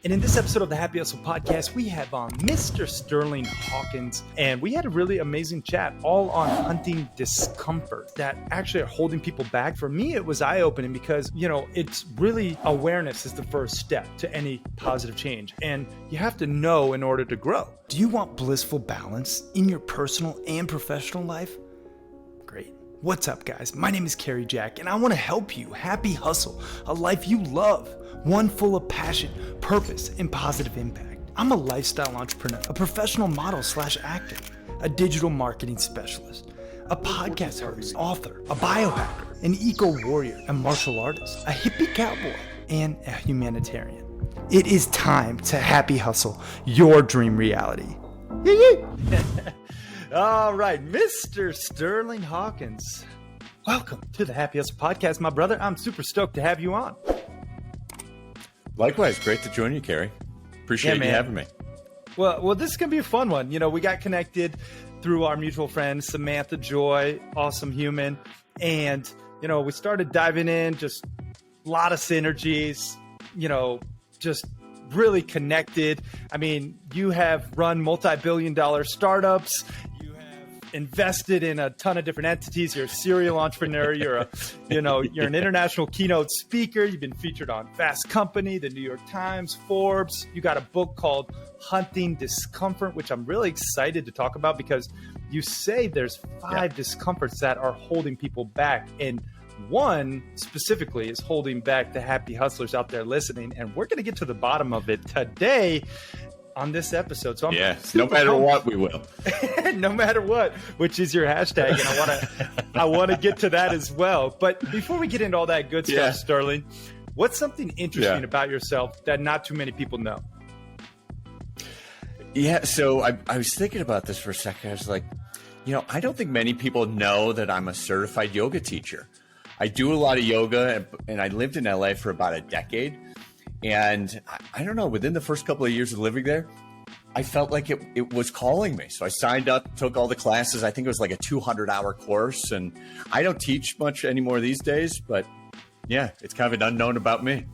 And in this episode of the Happy Hustle podcast, we have on Mr. Sterling Hawkins, and we had a really amazing chat all on hunting discomfort that actually are holding people back. For me, it was eye-opening because, it's really awareness is the first step to any positive change. And you have to know in order to grow. Do you want blissful balance in your personal and professional life? Great. What's up, guys? My name is Kerry Jack, and I want to help you happy hustle a life you love. One full of passion, purpose, and positive impact. I'm a lifestyle entrepreneur, a professional model / actor, a digital marketing specialist, a podcast host, author, a biohacker, an eco-warrior, a martial artist, a hippie cowboy, and a humanitarian. It is time to happy hustle your dream reality. All right, Mr. Sterling Hawkins, welcome to the Happy Hustle podcast, my brother. I'm super stoked to have you on. Likewise, great to join you, Kerry. Appreciate you having me. Well, this is going to be a fun one. We got connected through our mutual friend, Samantha Joy, awesome human. And, we started diving in, just a lot of synergies, just really connected. I mean, you have run multi-billion-dollar startups. Invested in a ton of different entities. You're a serial entrepreneur. You're an international keynote speaker. You've been featured on Fast Company, the New York Times, Forbes. You got a book called Hunting Discomfort, which I'm really excited to talk about because you say there's 5 discomforts that are holding people back. And one specifically is holding back the happy hustlers out there listening. And we're going to get to the bottom of it today on this episode. So no matter what, we will. No matter what, which is your hashtag. And I want to get to that as well. But before we get into all that good stuff, Sterling, what's something interesting about yourself that not too many people know? Yeah. So I was thinking about this for a second. I was like, I don't think many people know that I'm a certified yoga teacher. I do a lot of yoga and I lived in LA for about a decade. And I don't know, within the first couple of years of living there, I felt like it was calling me. So I signed up, took all the classes. I think it was like a 200-hour course. And I don't teach much anymore these days, but yeah, it's kind of an unknown about me.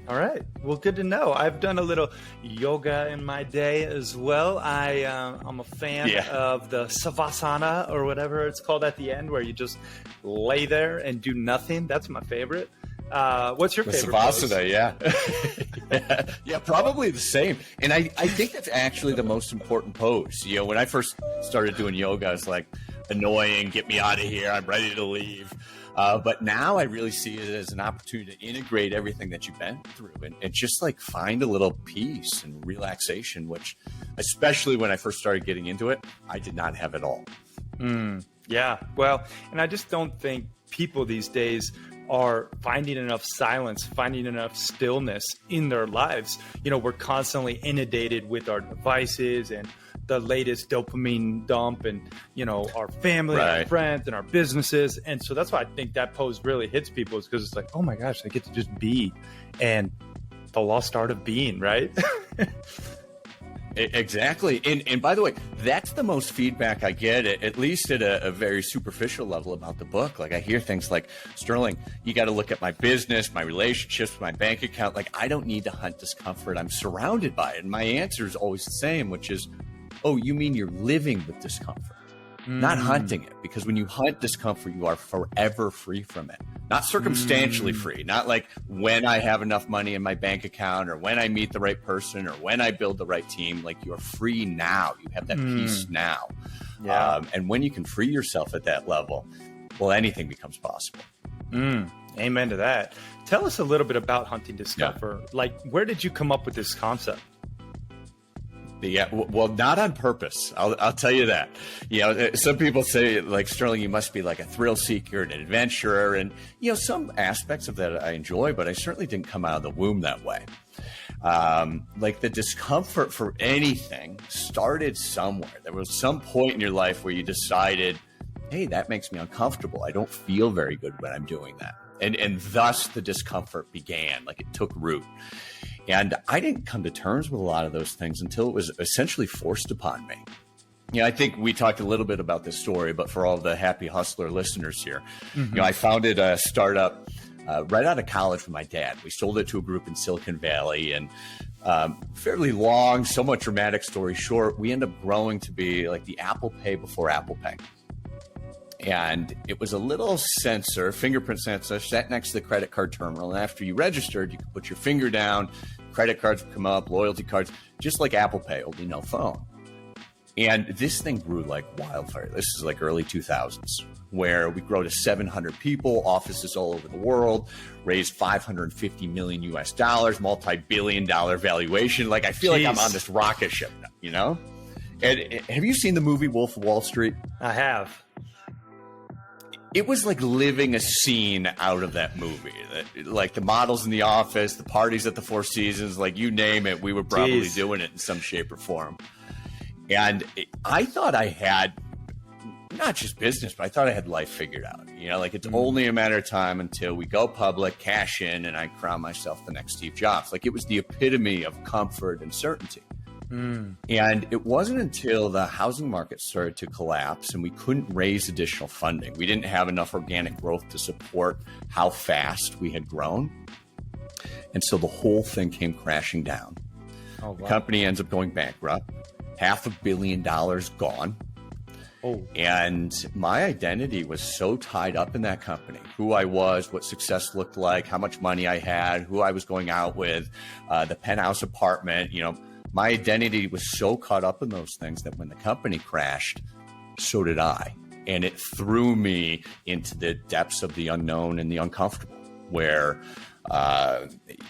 All right. Well, good to know. I've done a little yoga in my day as well. I'm a fan of the Savasana or whatever it's called at the end, where you just lay there and do nothing. That's my favorite. What's your favorite Savasana, pose? Yeah, probably the same. And I think that's actually the most important pose. When I first started doing yoga, I was like, annoying, get me out of here, I'm ready to leave. But now I really see it as an opportunity to integrate everything that you've been through and just like find a little peace and relaxation, which especially when I first started getting into it, I did not have at all. Yeah, well, and I just don't think people these days are finding enough silence, finding enough stillness in their lives. We're constantly inundated with our devices and the latest dopamine dump and, our family, and our friends and our businesses. And so that's why I think that pose really hits people, is because it's like, oh my gosh, I get to just be, and the lost art of being, right? Exactly. And by the way, that's the most feedback I get, at least at a very superficial level, about the book. Like I hear things like, Sterling, you got to look at my business, my relationships, my bank account. Like I don't need to hunt discomfort. I'm surrounded by it. And my answer is always the same, which is, oh, you mean you're living with discomfort, not hunting it? Because when you hunt discomfort, you are forever free from it. Not circumstantially free, not like when I have enough money in my bank account or when I meet the right person or when I build the right team. Like you are free now. You have that peace now. Yeah. And when you can free yourself at that level, well, anything becomes possible. Amen to that. Tell us a little bit about hunting discomfort. Yeah. Like, where did you come up with this concept? Yeah, well, not on purpose. I'll tell you that. Some people say, like, Sterling, you must be like a thrill seeker, an adventurer. And, some aspects of that I enjoy, but I certainly didn't come out of the womb that way. Like the discomfort for anything started somewhere. There was some point in your life where you decided, hey, that makes me uncomfortable. I don't feel very good when I'm doing that. And thus the discomfort began, like it took root. And I didn't come to terms with a lot of those things until it was essentially forced upon me. I think we talked a little bit about this story, but for all the happy hustler listeners here, I founded a startup right out of college with my dad. We sold it to a group in Silicon Valley, and fairly long, somewhat dramatic story short, we end up growing to be like the Apple Pay before Apple Pay. And it was a little sensor, fingerprint sensor, sat next to the credit card terminal. And after you registered, you could put your finger down, credit cards would come up, loyalty cards, just like Apple Pay, only no phone. And this thing grew like wildfire. This is like early 2000s, where we grow to 700 people, offices all over the world, raised 550 million US dollars, multi-billion-dollar valuation. Like, I feel like I'm on this rocket ship now, you know? And have you seen the movie Wolf of Wall Street? I have. It was like living a scene out of that movie. Like the models in the office, the parties at the Four Seasons, like you name it, we were probably doing it in some shape or form. And I thought I had not just business, but I thought I had life figured out. You know, like it's only a matter of time until we go public, cash in, and I crown myself the next Steve Jobs. Like it was the epitome of comfort and certainty. And it wasn't until the housing market started to collapse and we couldn't raise additional funding. We didn't have enough organic growth to support how fast we had grown. And so the whole thing came crashing down. Oh, wow. The company ends up going bankrupt, $500 million gone. Oh. And my identity was so tied up in that company, who I was, what success looked like, how much money I had, who I was going out with, the penthouse apartment, you know. My identity was so caught up in those things that when the company crashed, so did I. And it threw me into the depths of the unknown and the uncomfortable, where,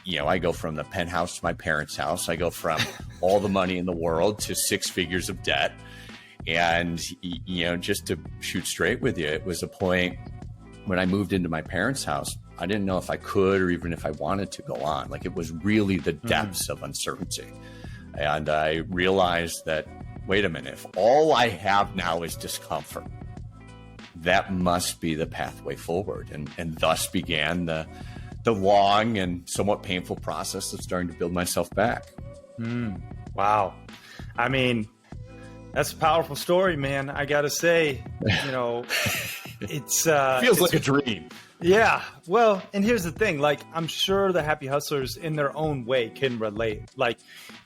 you know, I go from the penthouse to my parents' house. I go from all the money in the world to 6 figures of debt. And, you know, just to shoot straight with you, it was a point when I moved into my parents' house, I didn't know if I could or even if I wanted to go on. Like it was really the depths of uncertainty. And I realized that, wait a minute, if all I have now is discomfort, that must be the pathway forward. And thus began the long and somewhat painful process of starting to build myself back. Wow. I mean, that's a powerful story, man. I got to say, you know, it's feels like a dream. Yeah. Well, and here's the thing, like, I'm sure the happy hustlers in their own way can relate. Like,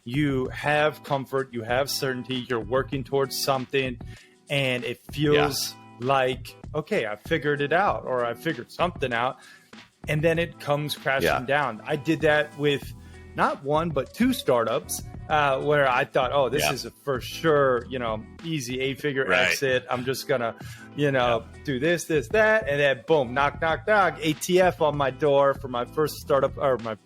you have comfort, you have certainty, you're working towards something, and it feels like, okay, I figured it out, or I figured something out, and then it comes crashing down. I did that with not one, but 2 startups. Where I thought, oh, this is a for sure, you know, easy 8-figure exit. I'm just gonna, you know, do this, that, and then boom, knock, knock, knock, ATF on my door for my first startup, or my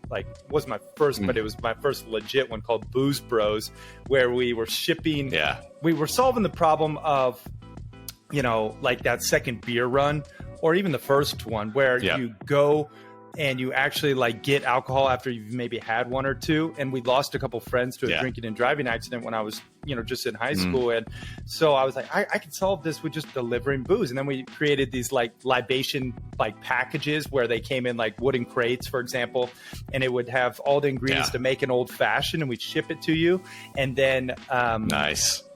was my first, but it was my first legit one called Booze Bros, where we were shipping. We were solving the problem of, you know, like that second beer run, or even the first one, where you go and you actually like get alcohol after you've maybe had 1 or 2. And we lost a couple friends to a drinking and driving accident when I was, you know, just in high school. And so I was like, I can solve this with just delivering booze. And then we created these like libation like packages where they came in like wooden crates, for example, and it would have all the ingredients to make an old fashioned, and we'd ship it to you. And then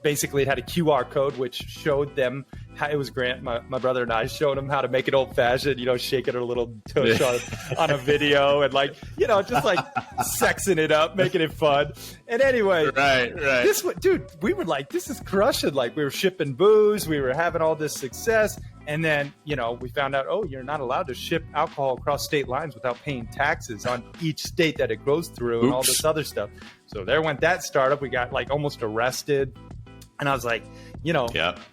basically it had a QR code which showed them how it was Grant, my brother, and I showed him how to make it old fashioned, you know, shaking her little tush on a video, and like, you know, just like sexing it up, making it fun. And anyway, this one, dude, we were like, this is crushing. Like, we were shipping booze, we were having all this success. And then, you know, we found out, oh, you're not allowed to ship alcohol across state lines without paying taxes on each state that it goes through and all this other stuff. So there went that startup. We got like almost arrested. And I was like, you know,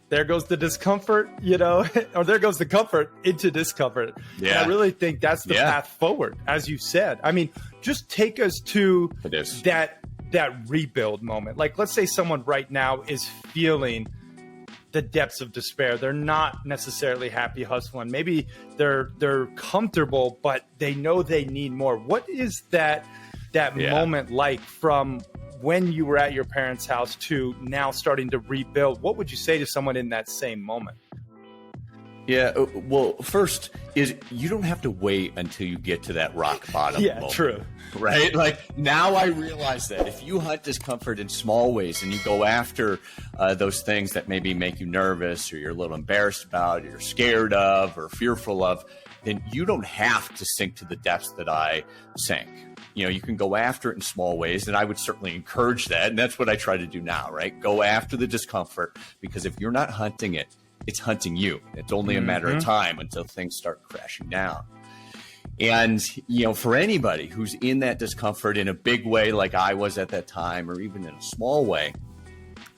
there goes the discomfort, you know, or there goes the comfort into discomfort. And I really think that's the path forward, as you said. I mean, just take us to that rebuild moment. Like, let's say someone right now is feeling the depths of despair. They're not necessarily happy hustling. Maybe they're comfortable, but they know they need more. What is that moment like from when you were at your parents' house to now starting to rebuild? What would you say to someone in that same moment? Yeah, well, first is you don't have to wait until you get to that rock bottom moment. True. Right? Like, now I realize that if you hunt discomfort in small ways and you go after those things that maybe make you nervous, or you're a little embarrassed about, or you're scared of, or fearful of, then you don't have to sink to the depths that I sank. You can go after it in small ways, and I would certainly encourage that. And that's what I try to do now, right? Go after the discomfort, because if you're not hunting it, it's hunting you. It's only a matter of time until things start crashing down. And, for anybody who's in that discomfort in a big way, like I was at that time, or even in a small way,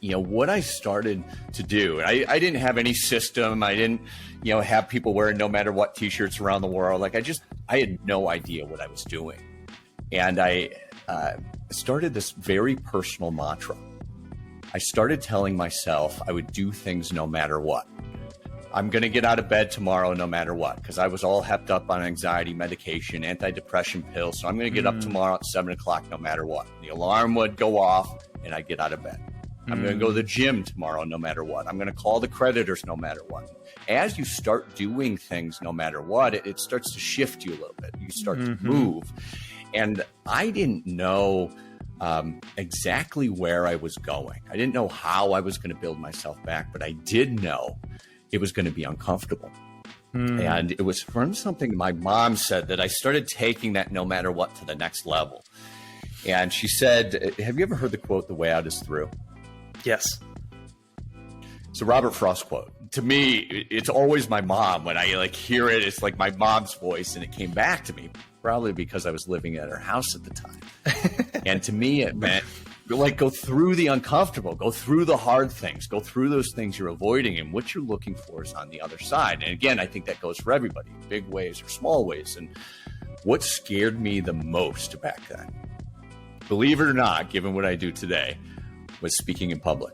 what I started to do, I didn't have any system. I didn't, have people wearing NoMatterWhat t-shirts around the world. Like I had no idea what I was doing. And I started this very personal mantra. I started telling myself I would do things no matter what. I'm going to get out of bed tomorrow no matter what, because I was all hepped up on anxiety medication, antidepressant pills. So I'm going to get up tomorrow at 7 o'clock no matter what. The alarm would go off and I'd get out of bed. I'm going to go to the gym tomorrow no matter what. I'm going to call the creditors no matter what. As you start doing things no matter what, it starts to shift you a little bit. You start to move. And I didn't know exactly where I was going. I didn't know how I was going to build myself back, but I did know it was going to be uncomfortable. And it was from something my mom said that I started taking that no matter what to the next level. And she said, have you ever heard the quote, "The way out is through"? Yes. It's a Robert Frost quote. To me, it's always my mom. When I hear it, it's like my mom's voice, and it came back to me, probably because I was living at her house at the time. And to me, it meant go through the uncomfortable, go through the hard things, go through those things you're avoiding, and what you're looking for is on the other side. And again, I think that goes for everybody, big ways or small ways. And what scared me the most back then, believe it or not, given what I do today, was speaking in public.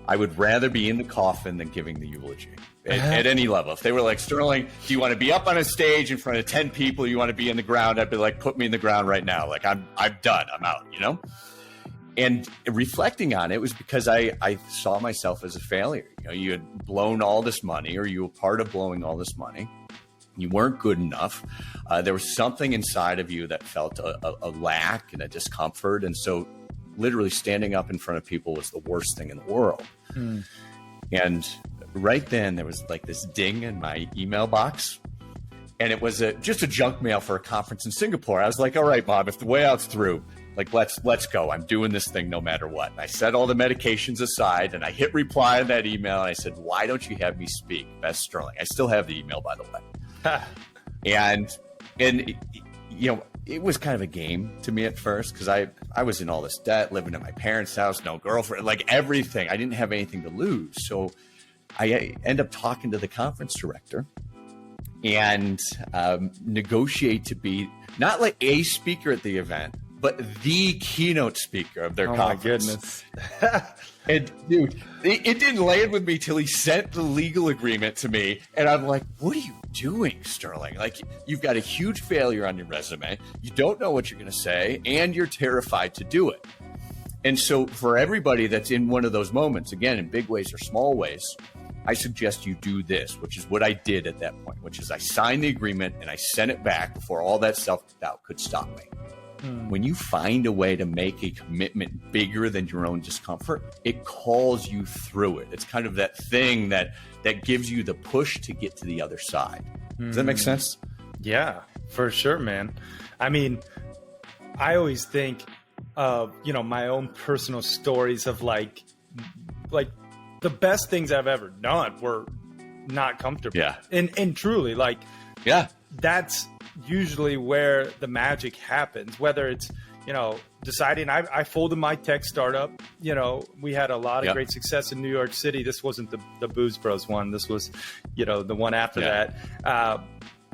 I would rather be in the coffin than giving the eulogy at any level. If they were like, "Sterling, do you want to be up on a stage in front of 10 people? You want to be in the ground?" I'd be like, "Put me in the ground right now. Like I'm done. I'm out," And reflecting on it was because I saw myself as a failure. You had blown all this money, or you were part of blowing all this money. You weren't good enough. There was something inside of you that felt a lack and a discomfort. And so literally standing up in front of people was the worst thing in the world. And right then there was this ding in my email box, and it was just a junk mail for a conference in Singapore. I was like, "All right, Mom, if the way out's through, let's go. I'm doing this thing no matter what." And I set all the medications aside, and I hit reply on that email, and I said, "Why don't you have me speak, Beth Sterling?" I still have the email, by the way. and it was kind of a game to me at first, because I was in all this debt, living at my parents' house, no girlfriend, everything. I didn't have anything to lose. So I end up talking to the conference director and negotiate to be not a speaker at the event, but the keynote speaker of their conference. Oh my goodness. And dude, it didn't land with me till he sent the legal agreement to me. And I'm like, "What are you doing, Sterling? You've got a huge failure on your resume. You don't know what you're going to say, and you're terrified to do it." And so for everybody that's in one of those moments, again, in big ways or small ways, I suggest you do this, which is what I did at that point, which is I signed the agreement and I sent it back before all that self-doubt could stop me. When you find a way to make a commitment bigger than your own discomfort, it calls you through it. It's kind of that thing that gives you the push to get to the other side. Does that make sense? Yeah, for sure, man. I mean, I always think of, my own personal stories of like the best things I've ever done were not comfortable. Yeah. And truly, that's usually where the magic happens, whether it's, deciding I folded my tech startup. We had a lot of great success in New York City. This wasn't the Booze Bros one. This was, the one after that.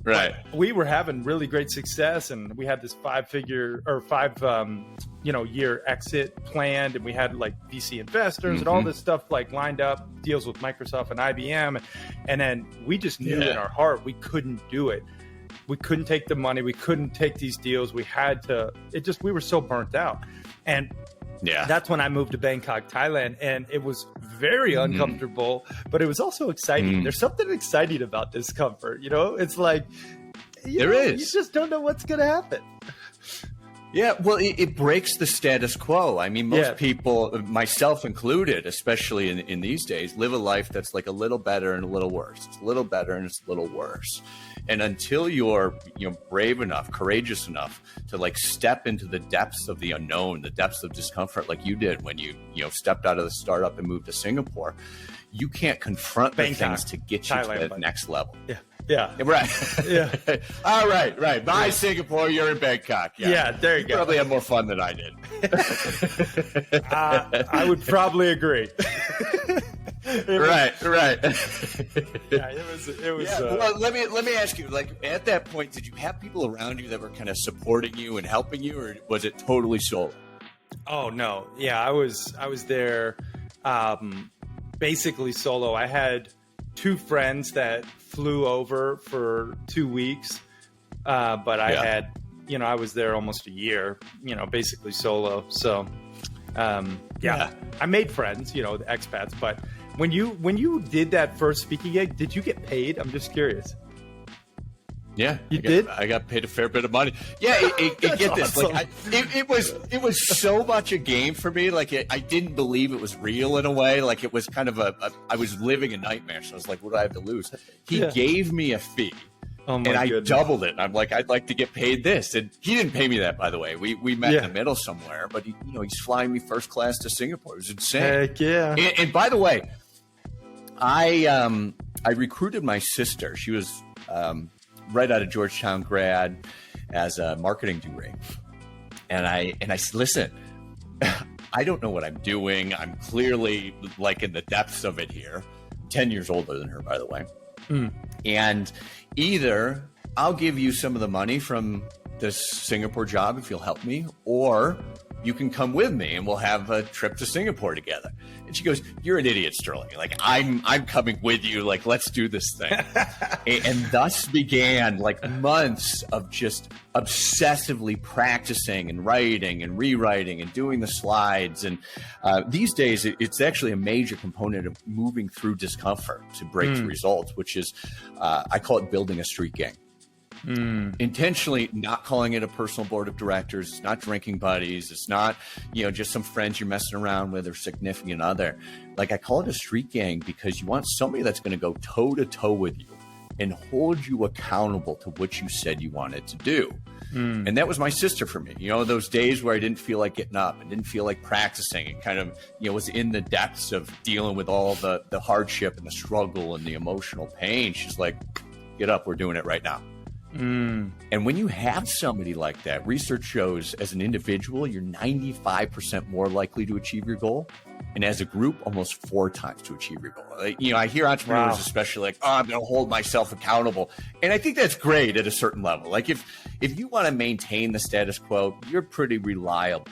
Right. We were having really great success, and we had this 5-figure or 5 year exit planned, and we had VC investors and all this stuff lined up, deals with Microsoft and IBM, and then we just knew in our heart we couldn't do it. We couldn't take the money. We couldn't take these deals. We had to. We were so burnt out, and that's when I moved to Bangkok, Thailand, and it was very uncomfortable, but it was also exciting. There's something exciting about discomfort. It's like, you just don't know what's going to happen. Yeah, well, it breaks the status quo. I mean, most people, myself included, especially in these days, live a life that's like a little better and a little worse. It's a little better and it's a little worse. And until you're, brave enough, courageous enough to like step into the depths of the unknown, the depths of discomfort, like you did when you stepped out of the startup and moved to Singapore, you can't confront the things to get you Thailand, to the next level. Yeah. Right. Yeah. All right. Bye, Singapore. You're in Bangkok. Yeah, there you go. Probably had more fun than I did. I would probably agree. Right. Yeah, it was. Well, let me ask you. Like at that point, did you have people around you that were kind of supporting you and helping you, or was it totally solo? Oh no. Yeah, I was there, basically solo. I had 2 friends that flew over for 2 weeks, but I had, I was there almost a year, basically solo. So, I made friends, the expats. But when you did that first speaking gig, did you get paid? I'm just curious. Yeah, did. I got paid a fair bit of money. Yeah, get this. Awesome. Like, it was so much a game for me. Like, I didn't believe it was real in a way. Like, it was kind of I was living a nightmare. So I was like, what do I have to lose? He gave me a fee. Oh my and I goodness. doubled it. I'm like, I'd like to get paid this. And he didn't pay me that, by the way. We met in the middle somewhere. But he's flying me first class to Singapore. It was insane. Heck yeah. And by the way, I recruited my sister. She was right out of Georgetown grad as a marketing degree. And I said, listen, I don't know what I'm doing. I'm clearly like in the depths of it here. 10 years older than her, by the way. And either I'll give you some of the money from this Singapore job if you'll help me, or you can come with me and we'll have a trip to Singapore together. And she goes, you're an idiot, Sterling. Like, I'm coming with you. Like, let's do this thing. and thus began like months of just obsessively practicing and writing and rewriting and doing the slides. And these days, it's actually a major component of moving through discomfort to break through results, which is, I call it building a street gang. Intentionally not calling it a personal board of directors. It's not drinking buddies. It's not, just some friends you're messing around with or significant other. Like, I call it a street gang because you want somebody that's going to go toe to toe with you and hold you accountable to what you said you wanted to do. And that was my sister for me. Those days where I didn't feel like getting up, I didn't feel like practicing. It kind of, was in the depths of dealing with all the hardship and the struggle and the emotional pain. She's like, get up, we're doing it right now. And when you have somebody like that, research shows as an individual, you're 95% more likely to achieve your goal. And as a group, almost 4 times to achieve your goal. I hear entrepreneurs especially like, I'm going to hold myself accountable. And I think that's great at a certain level. Like if you want to maintain the status quo, you're pretty reliable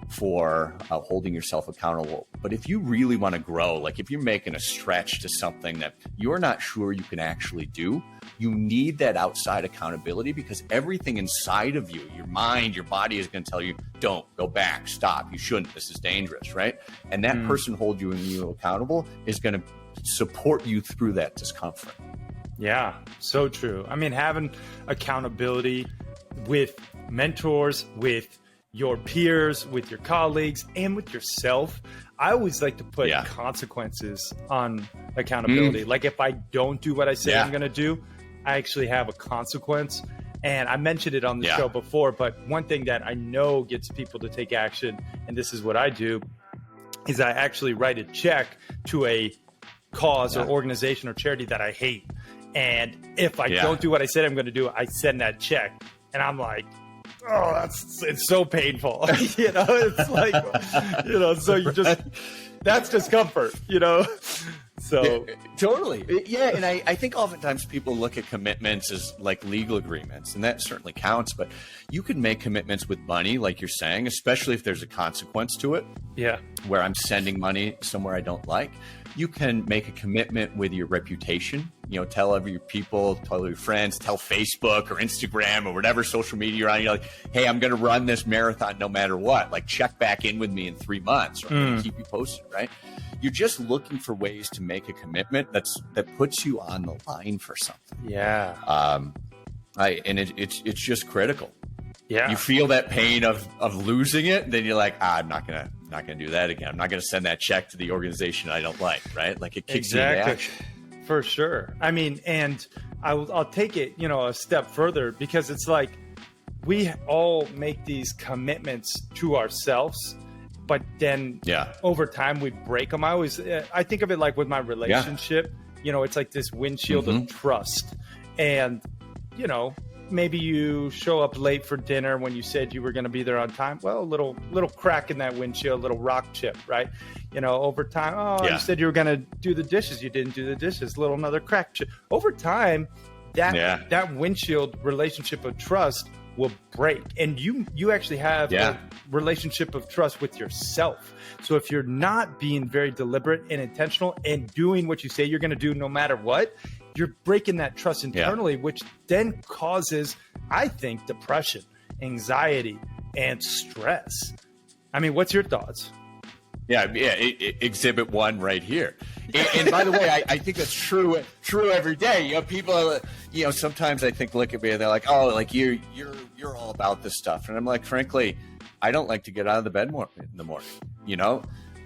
for holding yourself accountable. But if you really want to grow, like if you're making a stretch to something that you're not sure you can actually do, you need that outside accountability, because everything inside of you, your mind, your body is going to tell you, don't, go back, stop, you shouldn't, this is dangerous, right? And that person holding you accountable is going to support you through that discomfort. Yeah, so true. I mean, having accountability with mentors, with your peers, with your colleagues, and with yourself. I always like to put consequences on accountability. Like if I don't do what I say I'm going to do, I actually have a consequence. And I mentioned it on the show before, but one thing that I know gets people to take action, and this is what I do, is I actually write a check to a cause or organization or charity that I hate. And if I don't do what I said I'm going to do, I send that check. And I'm like, oh, it's so painful. It's like, so you just, that's discomfort, So totally. Yeah. And I think oftentimes people look at commitments as like legal agreements, and that certainly counts, but you can make commitments with money, like you're saying, especially if there's a consequence to it. Yeah. Where I'm sending money somewhere I don't like. You can make a commitment with your reputation, tell every your people, tell your friends, tell Facebook or Instagram or whatever social media you're on. You're like, hey, I'm going to run this marathon no matter what. Like, check back in with me in 3 months, or I'm going to keep you posted, right? You're just looking for ways to make a commitment that puts you on the line for something. Yeah. And it's just critical. Yeah. You feel that pain of losing it, then you're like, I'm not gonna do that again. I'm not gonna send that check to the organization I don't like, right? Like it kicks you into action. For sure. I mean, and I'll take it, a step further, because it's like we all make these commitments to ourselves, but then over time we break them. I think of it like with my relationship, it's like this windshield of trust. And, maybe you show up late for dinner when you said you were going to be there on time. Well, a little crack in that windshield, a little rock chip, right? Over time, you said you were going to do the dishes. You didn't do the dishes. Another crack chip. Over time, that windshield relationship of trust will break. And you actually have a relationship of trust with yourself. So if you're not being very deliberate and intentional and doing what you say you're going to do no matter what, you're breaking that trust internally, which then causes, I think, depression, anxiety, and stress. I mean, what's your thoughts? Exhibit 1 right here. And by the way, I think that's true every day. People, sometimes I think look at me and they're like, oh, like you're all about this stuff. And I'm like, frankly, I don't like to get out of the bed in the morning.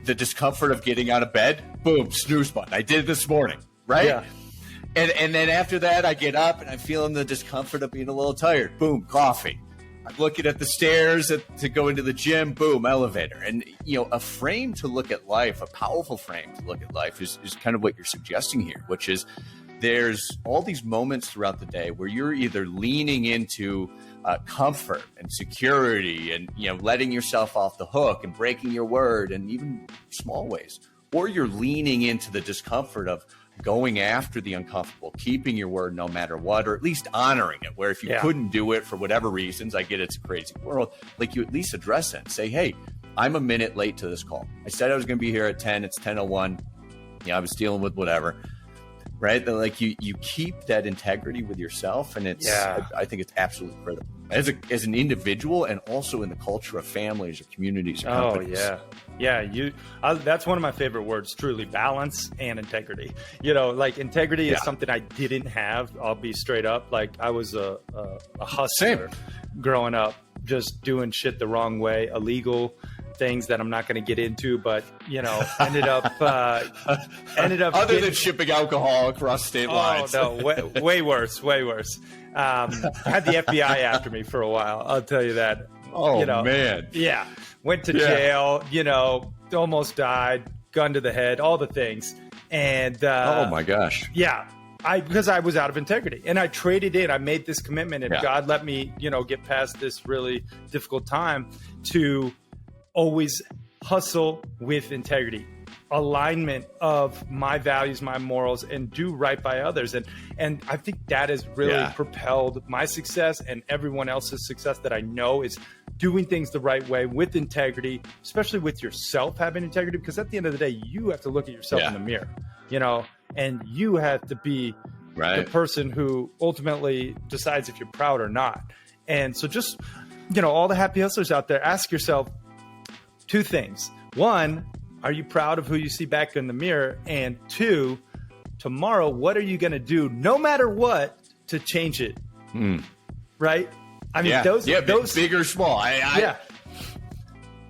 The discomfort of getting out of bed, boom, snooze button. I did it this morning, right? Yeah. And then after that, I get up and I'm feeling the discomfort of being a little tired. Boom, coffee. I'm looking at the stairs to go into the gym. Boom, elevator. And, a frame to look at life, a powerful frame to look at life is kind of what you're suggesting here, which is there's all these moments throughout the day where you're either leaning into comfort and security and, letting yourself off the hook and breaking your word in even small ways, or you're leaning into the discomfort of going after the uncomfortable, keeping your word no matter what, or at least honoring it, where if you couldn't do it for whatever reasons, I get it's a crazy world, like you at least address it and say, hey, I'm a minute late to this call. I said I was going to be here at 10, it's 10:01. I was dealing with whatever, right? But like you keep that integrity with yourself, and it's, I think it's absolutely critical as an individual, and also in the culture of families or communities or companies. That's one of my favorite words, truly, balance and integrity. Like integrity is something I didn't have. I'll be straight up. Like I was a hustler growing up, just doing shit the wrong way, illegal things that I'm not going to get into, but ended up other than shipping alcohol across state lines. Oh no, way worse. Had the FBI after me for a while, I'll tell you that. Man. Yeah. Went to jail, almost died, gun to the head, all the things. And oh my gosh. Yeah. Because I was out of integrity, and I traded in. I made this commitment, and God let me, get past this really difficult time to always hustle with integrity, alignment of my values, my morals, and do right by others. And I think that has really propelled my success and everyone else's success that I know is doing things the right way with integrity, especially with yourself having integrity, because at the end of the day, you have to look at yourself in the mirror, and you have to be the person who ultimately decides if you're proud or not. And so just, all the happy hustlers out there, ask yourself 2 things. 1, are you proud of who you see back in the mirror? And 2, tomorrow, what are you going to do no matter what to change it? Right? I mean, those big or small.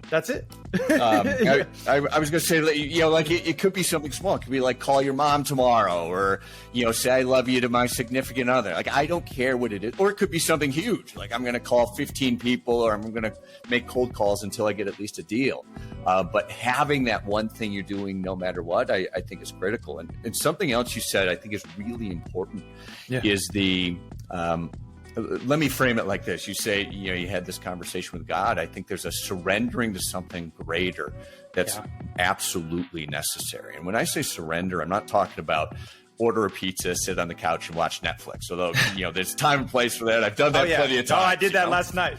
That's it. I was going to say, like it could be something small. It could be like call your mom tomorrow, or, say I love you to my significant other. Like, I don't care what it is. Or it could be something huge. Like I'm going to call 15 people, or I'm going to make cold calls until I get at least a deal. But having that one thing you're doing no matter what, I think is critical. And something else you said I think is really important is the let me frame it like this. You say, you had this conversation with God. I think there's a surrendering to something greater that's absolutely necessary. And when I say surrender, I'm not talking about order a pizza, sit on the couch and watch Netflix. Although, there's time and place for that. I've done that plenty of times. Oh, I did that last night.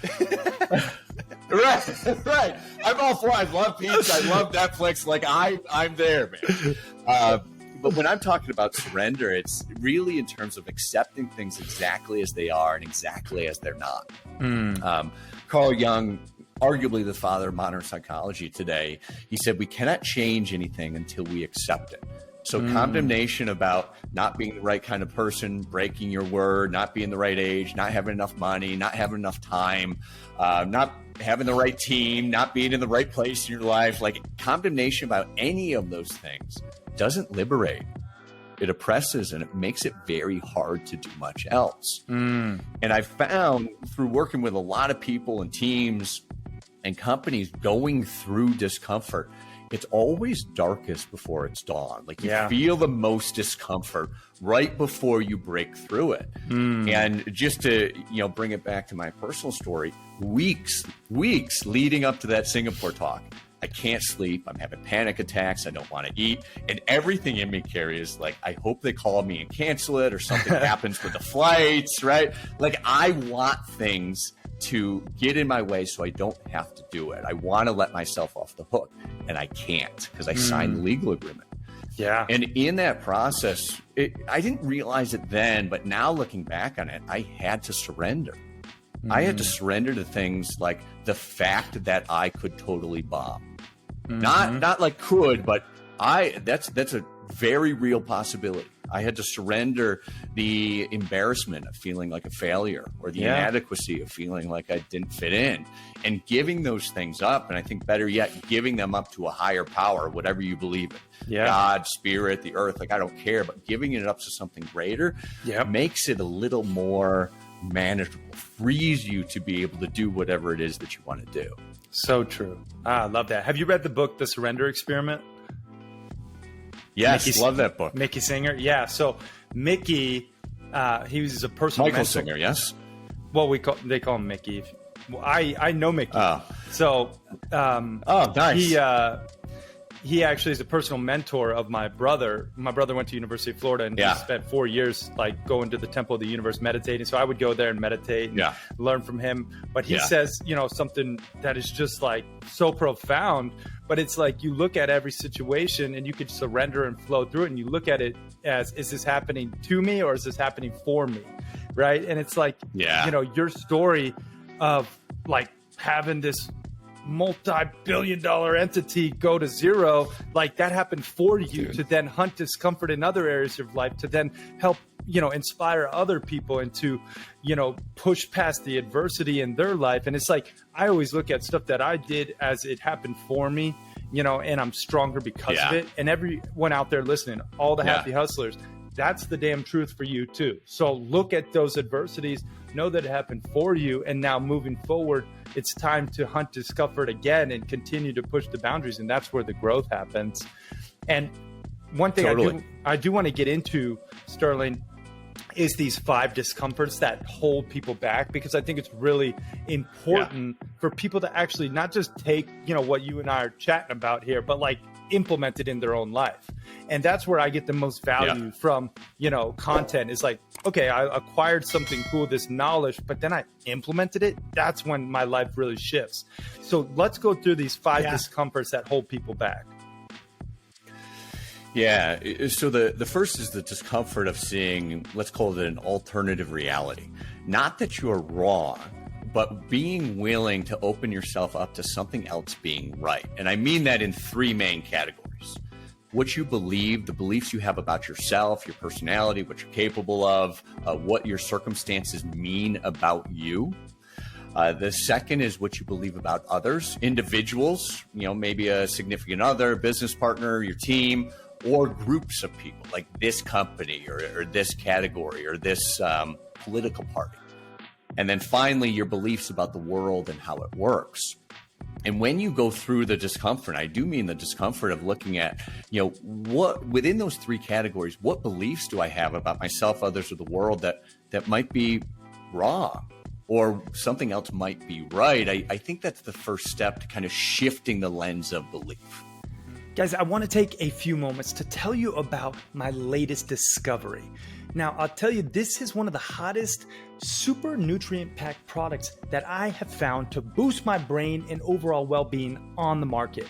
Right. I'm all for it. I love pizza. I love Netflix. Like I'm there, man. But when I'm talking about surrender, it's really in terms of accepting things exactly as they are and exactly as they're not. Carl Jung, arguably the father of modern psychology today, he said, we cannot change anything until we accept it. So condemnation about not being the right kind of person, breaking your word, not being the right age, not having enough money, not having enough time, not having the right team, not being in the right place in your life, like condemnation about any of those things doesn't liberate. It oppresses, and it makes it very hard to do much else. And I found through working with a lot of people and teams and companies going through discomfort, it's always darkest before it's dawn. Like you feel the most discomfort right before you break through it. And just to, bring it back to my personal story, weeks leading up to that Singapore talk, I can't sleep. I'm having panic attacks. I don't want to eat. And everything in me, Carrie, is like, I hope they call me and cancel it, or something happens with the flights, right? Like I want things to get in my way so I don't have to do it. I want to let myself off the hook, and I can't because I signed the legal agreement. Yeah. And in that process, I didn't realize it then, but now looking back on it, I had to surrender. I had to surrender to things like the fact that I could totally bomb. Not like could, but that's a very real possibility. I had to surrender the embarrassment of feeling like a failure, or the inadequacy of feeling like I didn't fit in, and giving those things up. And I think better yet, giving them up to a higher power, whatever you believe in, God, spirit, the earth, like I don't care, but giving it up to something greater makes it a little more manageable, frees you to be able to do whatever it is that you want to do. So true. I love that. Have you read the book, The Surrender Experiment? Yes, love that book. Mickey Singer. Yeah. So Mickey, he was a personal Michael mentor. Singer, yes? Well, they call him Mickey. Well, I know Mickey. Oh. So nice. he actually is a personal mentor of my brother. My brother went to University of Florida, and he spent 4 years like going to the Temple of the Universe meditating. So I would go there and meditate and learn from him. But he says, something that is just like so profound. But it's like you look at every situation and you could surrender and flow through it. And you look at it as, is this happening to me or is this happening for me? Right. And it's like, your story of like having this multi-billion-dollar entity go to zero, like that happened for you to then hunt discomfort in other areas of life, to then help, inspire other people and to, push past the adversity in their life. And it's like, I always look at stuff that I did as it happened for me, and I'm stronger because of it. And everyone out there listening, all the happy hustlers, that's the damn truth for you too. So look at those adversities, know that it happened for you. And now moving forward, it's time to hunt discomfort again and continue to push the boundaries. And that's where the growth happens. And one thing I do want to get into, Sterling, is these 5 discomforts that hold people back, because I think it's really important for people to actually not just take, what you and I are chatting about here, but like implement it in their own life. And that's where I get the most value from, content. Is like, okay, I acquired something cool, this knowledge, but then I implemented it. That's when my life really shifts. So let's go through these 5 discomforts that hold people back. Yeah. So the first is the discomfort of seeing, let's call it an alternative reality. Not that you're wrong, but being willing to open yourself up to something else being right. And I mean that in 3 main categories. What you believe, the beliefs you have about yourself, your personality, what you're capable of, what your circumstances mean about you. The second is what you believe about others, individuals, maybe a significant other, business partner, your team, or groups of people like this company or this category or this political party. And then finally, your beliefs about the world and how it works. And when you go through the discomfort, I do mean the discomfort of looking at, what within those 3 categories, what beliefs do I have about myself, others, or the world that might be wrong, or something else might be right. I think that's the first step to kind of shifting the lens of belief. Guys, I want to take a few moments to tell you about my latest discovery. Now, I'll tell you, this is one of the hottest, super nutrient-packed products that I have found to boost my brain and overall well-being on the market.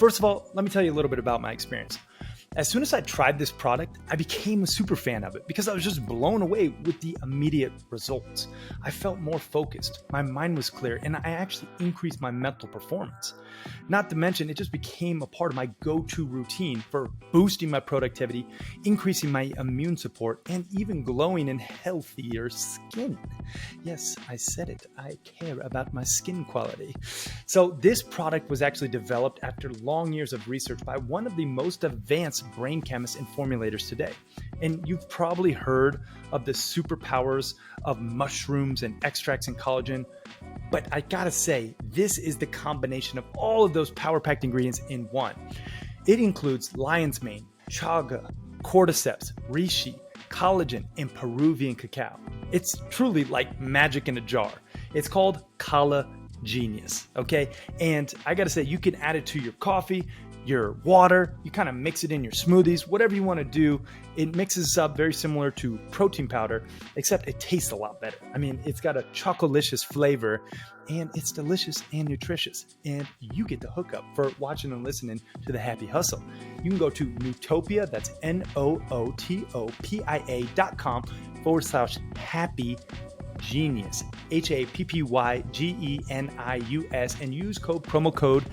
First of all, let me tell you a little bit about my experience. As soon as I tried this product, I became a super fan of it because I was just blown away with the immediate results. I felt more focused, my mind was clear, and I actually increased my mental performance. Not to mention, it just became a part of my go-to routine for boosting my productivity, increasing my immune support, and even glowing in healthier skin. Yes, I said it. I care about my skin quality. So this product was actually developed after long years of research by one of the most advanced brain chemists and formulators today. And you've probably heard of the superpowers of mushrooms and extracts and collagen. But I gotta say, this is the combination of all of those power-packed ingredients in one. It includes lion's mane, chaga, cordyceps, reishi, collagen, and Peruvian cacao. It's truly like magic in a jar. It's called Genius, okay? And I gotta say, you can add it to your coffee, your water, you kind of mix it in your smoothies, whatever you want to do. It mixes up very similar to protein powder, except it tastes a lot better. I mean, it's got a chocolicious flavor and it's delicious and nutritious. And you get the hookup for watching and listening to The Happy Hustle. You can go to Nootopia, that's NOOTOPIA.com/happy genius, HAPPYGENIUS, and use promo code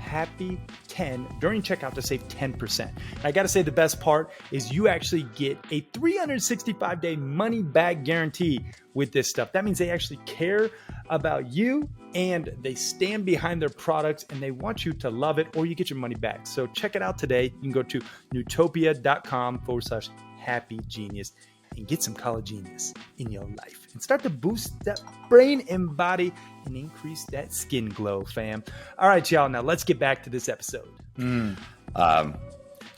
HAPPY10 during checkout to save 10%. And I got to say, the best part is you actually get a 365-day money back guarantee with this stuff. That means they actually care about you and they stand behind their products and they want you to love it, or you get your money back. So check it out today. You can go to Nootopia.com/happy genius and get some collagenous in your life and start to boost that brain and body and increase that skin glow, fam. All right, y'all. Now let's get back to this episode.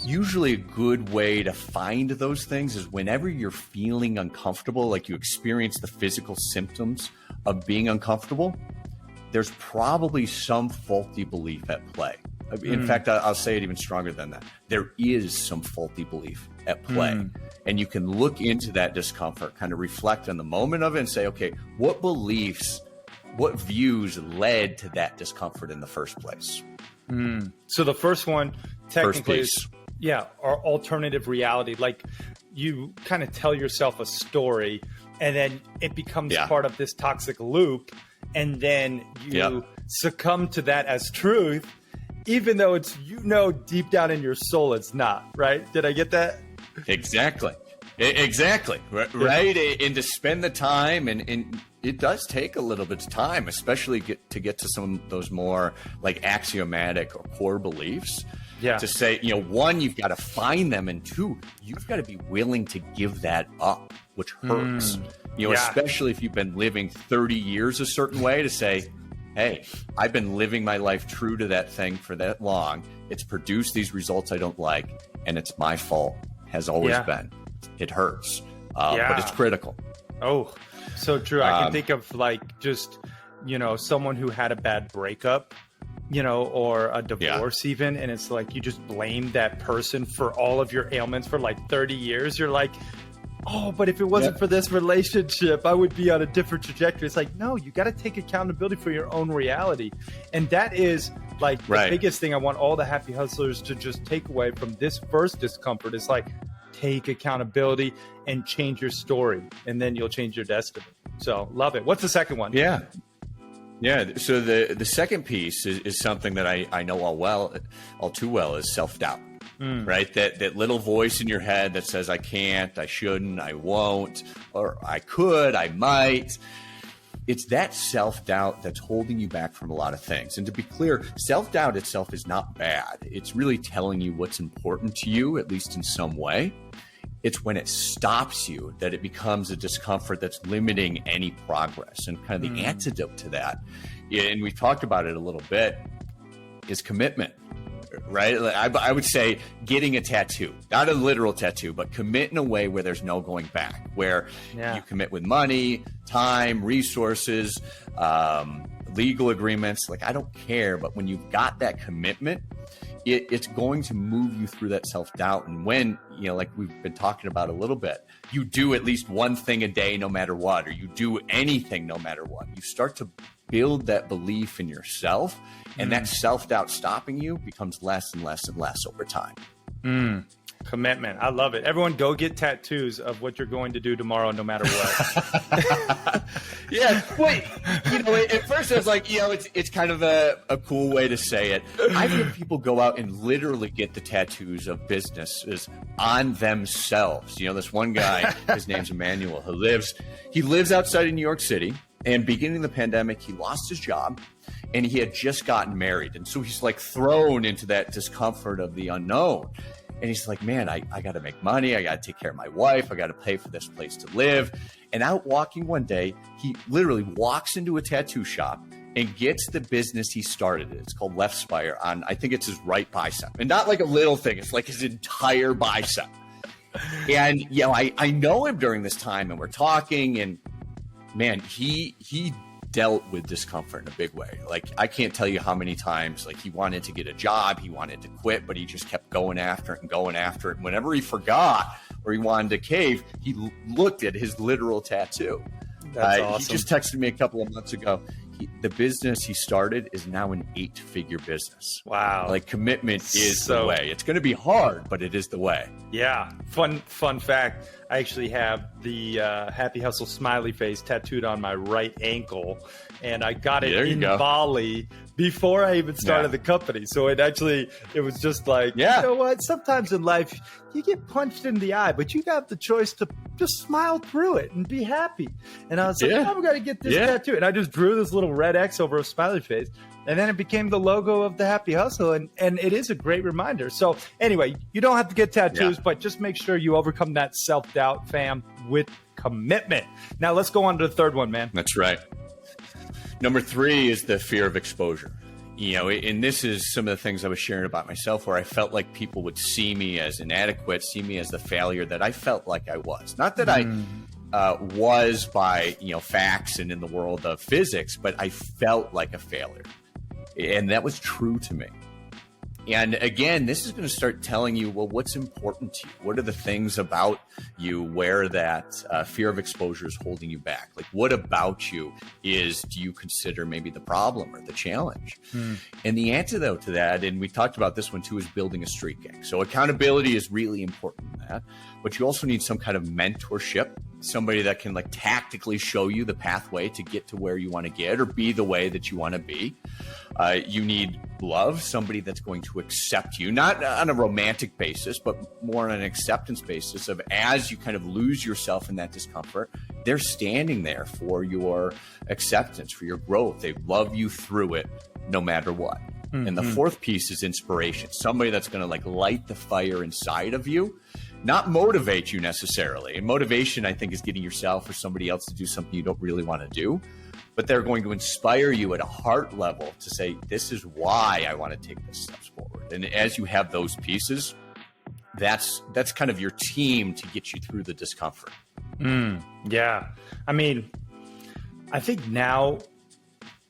Usually a good way to find those things is whenever you're feeling uncomfortable, like you experience the physical symptoms of being uncomfortable, there's probably some faulty belief at play. In fact, I'll say it even stronger than that. There is some faulty belief at play. And you can look into that discomfort, kind of reflect on the moment of it and say, okay, what beliefs, what views led to that discomfort in the first place? So the first one technically is, our alternative reality. Like you kind of tell yourself a story and then it becomes part of this toxic loop. And then you succumb to that as truth, even though it's, deep down in your soul, it's not, right? Did I get that? Exactly. Right. And to spend the time, and it does take a little bit of time, especially to get to some of those more like axiomatic or core beliefs. To say, one, you've got to find them, and two, you've got to be willing to give that up, which hurts. Especially if you've been living 30 years a certain way, to say, hey, I've been living my life true to that thing for that long. It's produced these results I don't like, and it's my fault. Has always been. It hurts, but it's critical. Oh, so true. I can think of like just, someone who had a bad breakup, or a divorce even. And it's like, you just blame that person for all of your ailments for like 30 years. You're like, oh, but if it wasn't for this relationship, I would be on a different trajectory. It's like, no, you got to take accountability for your own reality. And that is like the biggest thing I want all the happy hustlers to just take away from this first discomfort is like, take accountability and change your story, and then you'll change your destiny. So love it. What's the second one? Yeah. So the second piece is something that I know all too well is self-doubt. Right? That little voice in your head that says, I can't, I shouldn't, I won't, or I could, I might. It's that self-doubt that's holding you back from a lot of things. And to be clear, self-doubt itself is not bad. It's really telling you what's important to you, at least in some way. It's when it stops you that it becomes a discomfort that's limiting any progress. And kind of the antidote to that, and we talked about it a little bit, is commitment. Right? I would say getting a tattoo, not a literal tattoo, but commit in a way where there's no going back, where you commit with money, time, resources, legal agreements. Like, I don't care. But when you've got that commitment, it's going to move you through that self-doubt. And when, like we've been talking about a little bit, you do at least one thing a day, no matter what, or you do anything, no matter what, you start to build that belief in yourself, and that self-doubt stopping you becomes less and less and less over time. Commitment. I love it. Everyone go get tattoos of what you're going to do tomorrow, no matter what. Yeah. Wait, at first I was like, it's kind of a cool way to say it. I've heard people go out and literally get the tattoos of businesses on themselves. This one guy, his name's Emmanuel, he lives outside of New York City, and beginning of the pandemic, he lost his job and he had just gotten married. And so he's like thrown into that discomfort of the unknown. And he's like, man, I got to make money. I got to take care of my wife. I got to pay for this place to live. And out walking one day, he literally walks into a tattoo shop and gets the business he started. It's called Left Spire on, I think it's his right bicep. And not like a little thing. It's like his entire bicep. And, I know him during this time, and we're talking, and man, he dealt with discomfort in a big way. Like, I can't tell you how many times, like, he wanted to get a job, he wanted to quit, but he just kept going after it and going after it. And whenever he forgot or he wanted to cave, he looked at his literal tattoo. That's awesome. He just texted me a couple of months ago. The business he started is now an 8-figure business. Wow. Like, commitment is the way. It's going to be hard, but it is the way. Yeah. Fun fact. I actually have the Happy Hustle smiley face tattooed on my right ankle, and I got it in Bali before I even started the company. So it was just like, you know what? Sometimes in life you get punched in the eye, but you got the choice to just smile through it and be happy. And I was like, I'm going to get this tattoo. And I just drew this little red X over a smiley face. And then it became the logo of the Happy Hustle. And it is a great reminder. So anyway, you don't have to get tattoos, but just make sure you overcome that self-doubt, fam, with commitment. Now let's go on to the third one, man. That's right. Number 3 is the fear of exposure. And this is some of the things I was sharing about myself, where I felt like people would see me as inadequate, see me as the failure that I felt like I was. Not that I was by, facts and in the world of physics, but I felt like a failure. And that was true to me. And again, this is going to start telling you, well, what's important to you? What are the things about you where that fear of exposure is holding you back? Like, what about you do you consider maybe the problem or the challenge? And the antidote to that, and we talked about this one too, is building a street gang. So accountability is really important in that, but you also need some kind of mentorship, somebody that can like tactically show you the pathway to get to where you want to get or be the way that you want to be. You need love, somebody that's going to accept you, not on a romantic basis, but more on an acceptance basis of as you kind of lose yourself in that discomfort, they're standing there for your acceptance, for your growth. They love you through it, no matter what. And the fourth piece is inspiration, somebody that's going to like light the fire inside of you, not motivate you necessarily. And motivation, I think, is getting yourself or somebody else to do something you don't really want to do. But they're going to inspire you at a heart level to say, this is why I want to take this steps forward. And as you have those pieces, that's kind of your team to get you through the discomfort. Yeah. I mean, I think now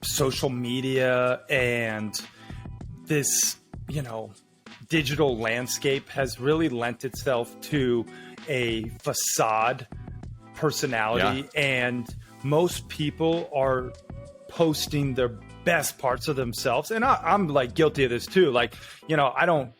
social media and this, digital landscape has really lent itself to a facade personality, and most people are posting their best parts of themselves. And I'm like guilty of this too. Like, I don't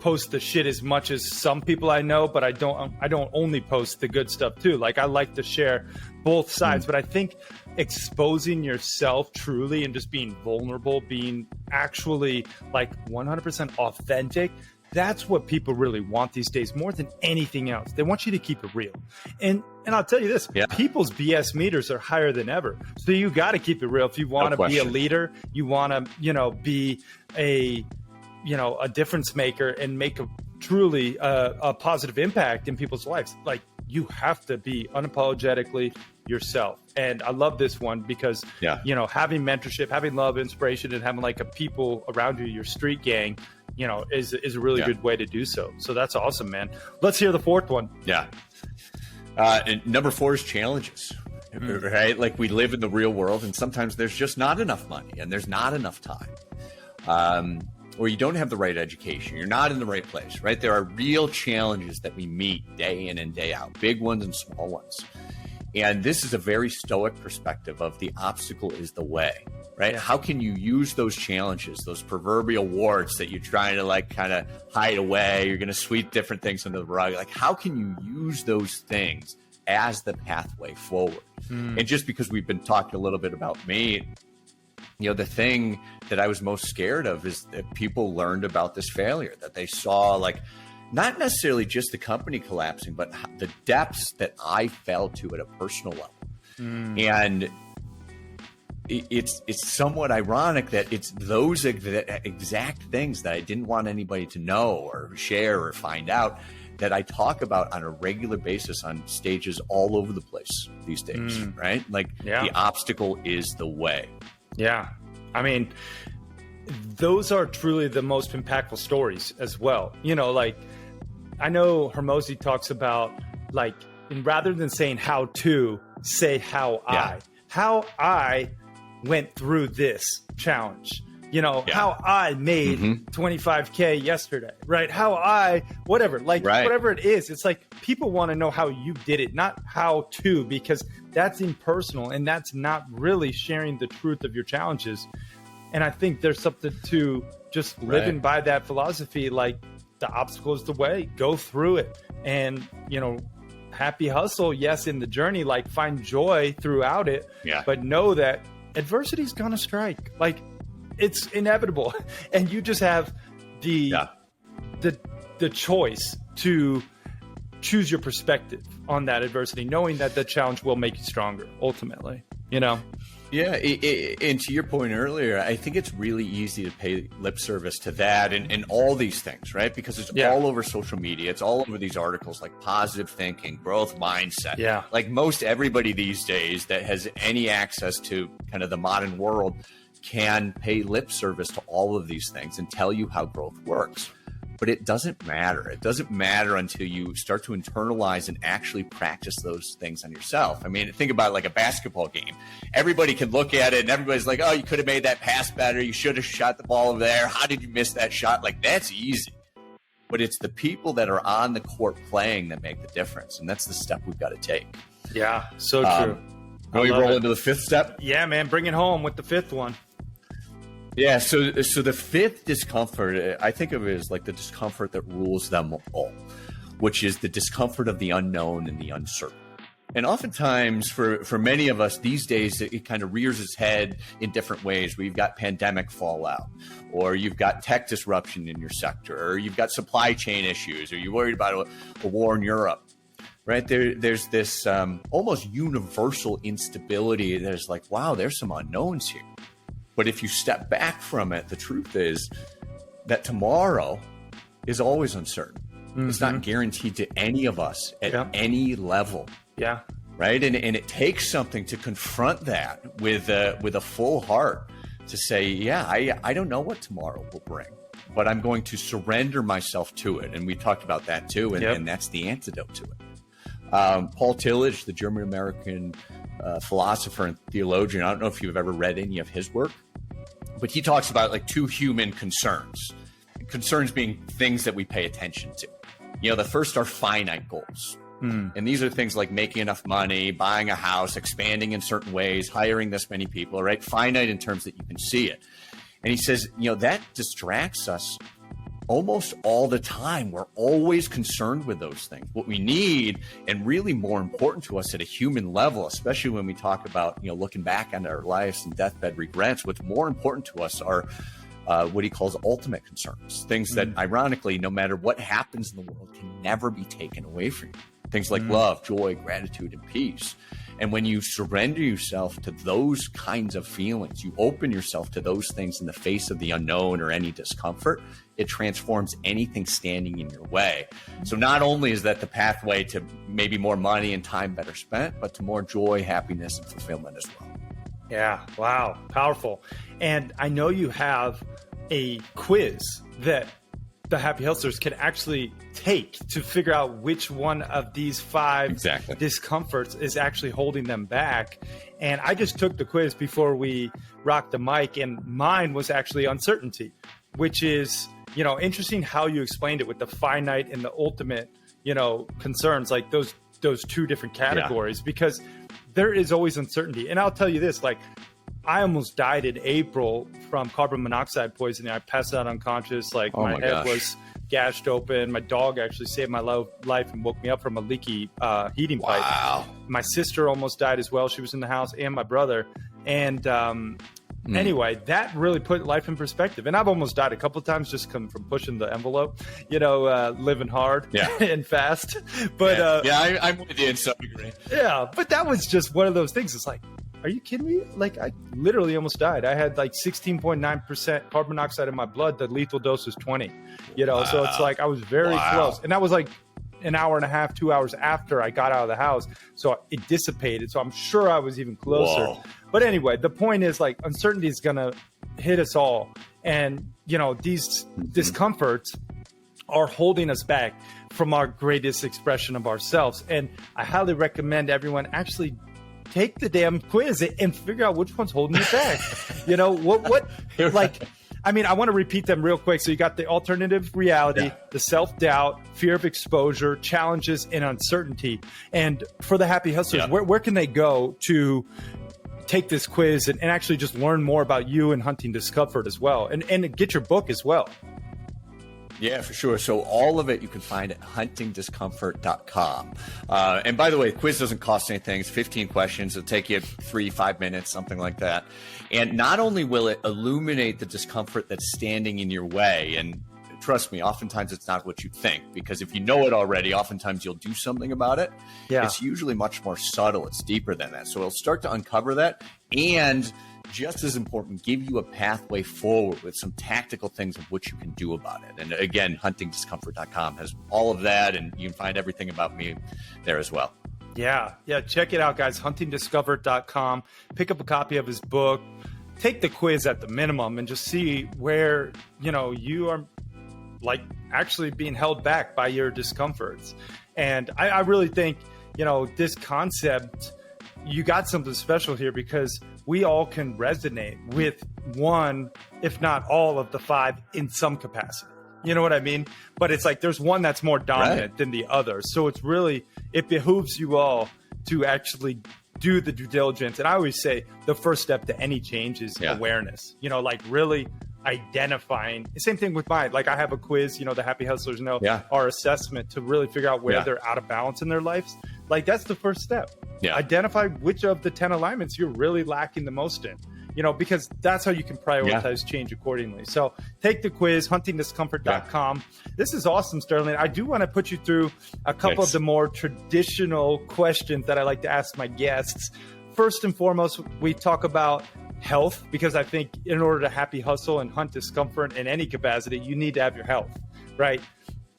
post the shit as much as some people I know, but I don't only post the good stuff too. Like, I like to share both sides, but I think exposing yourself truly and just being vulnerable, being actually like 100% authentic, that's what people really want these days more than anything else. They want you to keep it real. And I'll tell you this, people's BS meters are higher than ever. So you got to keep it real. If you want to be a leader, you want to, be a difference maker and make a truly a positive impact in people's lives. Like, you have to be unapologetically yourself. And I love this one because, having mentorship, having love, inspiration, and having like a people around you, your street gang, is a really good way to do so. So that's awesome, man. Let's hear the fourth one. Yeah. And number 4 is challenges, right? Like, we live in the real world, and sometimes there's just not enough money and there's not enough time. Or you don't have the right education. You're not in the right place, right? There are real challenges that we meet day in and day out, big ones and small ones. And this is a very stoic perspective of the obstacle is the way, right? Yeah. How can you use those challenges, those proverbial warts that you're trying to like kind of hide away? You're going to sweep different things under the rug. Like, how can you use those things as the pathway forward? And just because we've been talking a little bit about me, you know, the thing that I was most scared of is that people learned about this failure, that they saw like, not necessarily just the company collapsing, but the depths that I fell to at a personal level. And it's somewhat ironic that it's those exact things that I didn't want anybody to know or share or find out that I talk about on a regular basis on stages all over the place these days, right? Like the obstacle is the way. Yeah. I mean, those are truly the most impactful stories as well. You know, like I know Hormozi talks about like, and rather than saying how to, say how I went through this challenge. You know, how I made 25K yesterday, right? How I, whatever, like whatever it is, it's like people want to know how you did it, not how to, because that's impersonal and that's not really sharing the truth of your challenges. And I think there's something to just living by that philosophy, like the obstacle is the way, go through it. And, you know, happy hustle, yes, in the journey, like find joy throughout it, but know that adversity is going to strike. Like, it's inevitable, and you just have the choice to choose your perspective on that adversity, knowing that the challenge will make you stronger ultimately, you know? Yeah. And to your point earlier, I think it's really easy to pay lip service to that and all these things, right? Because it's all over social media. It's all over these articles like positive thinking, growth mindset. Yeah. Like most everybody these days that has any access to kind of the modern world can pay lip service to all of these things and tell you how growth works. But it doesn't matter. It doesn't matter until you start to internalize and actually practice those things on yourself. I mean, think about like a basketball game. Everybody can look at it and everybody's like, oh, you could have made that pass better. You should have shot the ball over there. How did you miss that shot? Like, that's easy. But it's the people that are on the court playing that make the difference. And that's the step we've got to take. Yeah, so true. Can we roll into the fifth step? Yeah, man, bring it home with the fifth one. Yeah, so the fifth discomfort, I think of it as like the discomfort that rules them all, which is the discomfort of the unknown and the uncertain. And oftentimes for many of us these days, it kind of rears its head in different ways. We've got pandemic fallout, or you've got tech disruption in your sector, or you've got supply chain issues, or you're worried about a war in Europe. Right there's this almost universal instability that is like, wow, there's some unknowns here. But if you step back from it, the truth is that tomorrow is always uncertain. It's not guaranteed to any of us at any level. Yeah. Right. And it takes something to confront that with a full heart to say, yeah, I don't know what tomorrow will bring, but I'm going to surrender myself to it. And we talked about that too. And that's the antidote to it. Paul Tillich, the German-American philosopher and theologian, I don't know if you've ever read any of his work, but he talks about like two human concerns being things that we pay attention to. You know, the first are finite goals. And these are things like making enough money, buying a house, expanding in certain ways, hiring this many people, right? Finite in terms that you can see it. And he says, you know, that distracts us almost all the time. We're always concerned with those things. What we need, and really more important to us at a human level, especially when we talk about, you know, looking back on our lives and deathbed regrets, what's more important to us are what he calls ultimate concerns, things that ironically, no matter what happens in the world, can never be taken away from you. Things like love, joy, gratitude, and peace. And when you surrender yourself to those kinds of feelings, you open yourself to those things in the face of the unknown or any discomfort, it transforms anything standing in your way. So not only is that the pathway to maybe more money and time better spent, but to more joy, happiness, and fulfillment as well. Yeah. Wow. Powerful. And I know you have a quiz that the Happy Hustlers can actually take to figure out which one of these five discomforts is actually holding them back. And I just took the quiz before we rocked the mic, and mine was actually uncertainty, which is, you know, interesting how you explained it with the finite and the ultimate, you know, concerns, like those two different categories, because there is always uncertainty. And I'll tell you this, like, I almost died in April from carbon monoxide poisoning. I passed out unconscious. Like, Oh my my head gosh. was gashed open. My dog actually saved my life and woke me up from a leaky heating pipe. Wow. My sister almost died as well. She was in the house, and my brother. And anyway, that really put life in perspective. And I've almost died a couple of times just from pushing the envelope, living hard and fast. But I'm with you in some degree. yeah, but that was just one of those things. It's like, are you kidding me? Like, I literally almost died. I had like 16.9% carbon monoxide in my blood. The lethal dose was 20, so it's like I was very close. And that was like an hour and a half, 2 hours after I got out of the house. So it dissipated. So I'm sure I was even closer. Whoa. But anyway, the point is, like, uncertainty is going to hit us all. And, these discomforts are holding us back from our greatest expression of ourselves. And I highly recommend everyone actually take the damn quiz and figure out which one's holding you back. I want to repeat them real quick. So you got the alternative reality, the self-doubt, fear of exposure, challenges, and uncertainty. And for the happy hustlers, where can they go to take this quiz and actually just learn more about you and Hunting Discomfort as well, and get your book as well? Yeah, for sure. So all of it you can find at huntingdiscomfort.com. And by the way, the quiz doesn't cost anything. It's 15 questions. It'll take you 3-5 minutes, something like that. And not only will it illuminate the discomfort that's standing in your way, and trust me, oftentimes it's not what you think, because if you know it already, oftentimes you'll do something about it. Yeah. It's usually much more subtle. It's deeper than that. So it'll start to uncover that. And just as important, give you a pathway forward with some tactical things of what you can do about it. And again, huntingdiscomfort.com has all of that, and you can find everything about me there as well. Yeah. Check it out, guys. Huntingdiscomfort.com. Pick up a copy of his book. Take the quiz at the minimum and just see where, you are, like, actually being held back by your discomforts. And I really think, this concept, you got something special here, because we all can resonate with one, if not all, of the 5 in some capacity. You know what I mean? But it's like there's one that's more dominant than the other. So it behooves you all to actually do the due diligence. And I always say the first step to any change is awareness, like really identifying. Same thing with mine. Like, I have a quiz, the happy hustlers know our assessment to really figure out where they're out of balance in their lives. Like, that's the first step. Identify which of the 10 alignments you're really lacking the most in, because that's how you can prioritize change accordingly. So take the quiz, huntingdiscomfort.com. This is awesome, Sterling. I do want to put you through a couple of the more traditional questions that I like to ask my guests. First and foremost, we talk about health, because I think in order to happy hustle and hunt discomfort in any capacity, you need to have your health, right?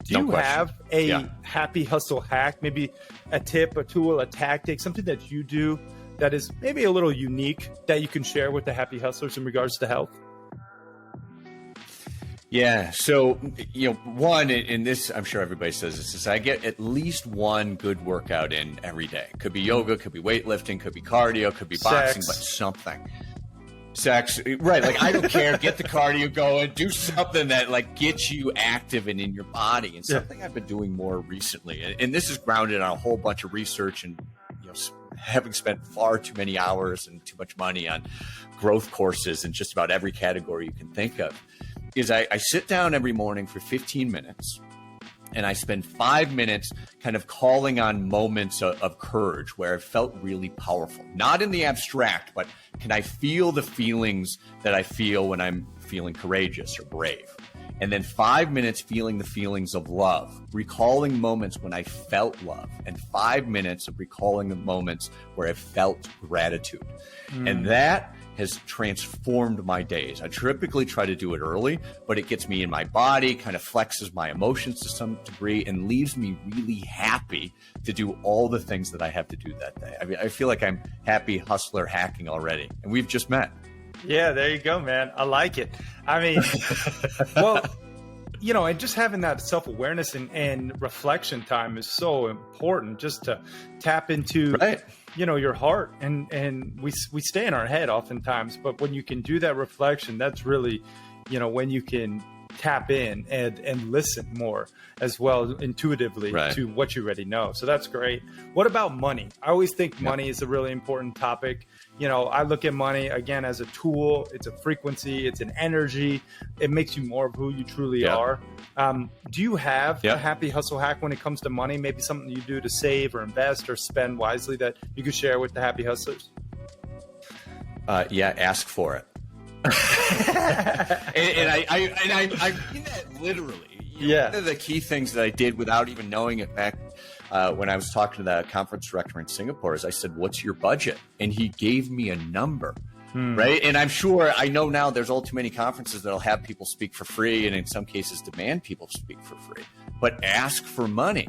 Do you have a happy hustle hack, maybe a tip, a tool, a tactic, something that you do that is maybe a little unique that you can share with the happy hustlers in regards to health? Yeah. So, one, and this, I'm sure everybody says this, is I get at least one good workout in every day. Could be yoga, could be weightlifting, could be cardio, could be boxing, but something. Sex, right? Like, I don't care. Get the cardio going. Do something that, like, gets you active and in your body. And something I've been doing more recently, and this is grounded on a whole bunch of research and having spent far too many hours and too much money on growth courses in just about every category you can think of, is I sit down every morning for 15 minutes. And I spend 5 minutes kind of calling on moments of courage where I felt really powerful. Not in the abstract, but can I feel the feelings that I feel when I'm feeling courageous or brave? And then 5 minutes feeling the feelings of love, recalling moments when I felt love, and 5 minutes of recalling the moments where I felt gratitude. And that has transformed my days. I typically try to do it early, but it gets me in my body, kind of flexes my emotions to some degree, and leaves me really happy to do all the things that I have to do that day. I mean, I feel like I'm happy hustler hacking already, and we've just met. Yeah, there you go, man. I like it. I mean, well, and just having that self-awareness and reflection time is so important, just to tap into your heart, and we stay in our head oftentimes, but when you can do that reflection, that's really when you can tap in and listen more as well intuitively to what you already know. So that's great. What about money? I always think money is a really important topic. You know, I look at money again as a tool. It's a frequency. It's an energy. It makes you more of who you truly are. Do you have a happy hustle hack when it comes to money? Maybe something you do to save or invest or spend wisely that you could share with the happy hustlers? Ask for it. and I mean that literally. One of the key things that I did without even knowing it back when I was talking to the conference director in Singapore is I said, "What's your budget?" And he gave me a number. Right. And I know now there's all too many conferences that'll have people speak for free and in some cases demand people speak for free, but ask for money,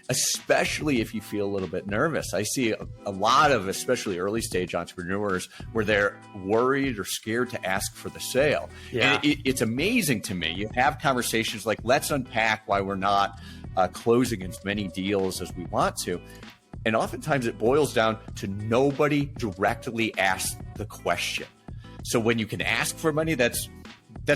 especially if you feel a little bit nervous. I see a lot of, especially early stage entrepreneurs where they're worried or scared to ask for the sale. And it's amazing to me. You have conversations like, let's unpack why we're not closing as many deals as we want to. And oftentimes it boils down to nobody directly asks the question. So when you can ask for money, that's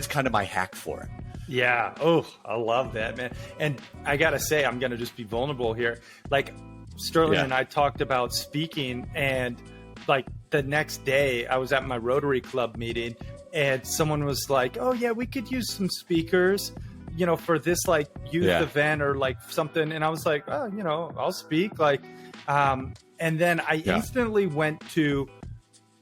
kind of my hack for it. Yeah. Oh, I love that, man. And I got to say, I'm going to just be vulnerable here. Like Sterling and I talked about speaking, and like the next day I was at my Rotary Club meeting and someone was like, "Oh yeah, we could use some speakers, you know, for this like youth event or like something." And I was like, "Oh, you know, I'll speak." Like, and then I instantly went to,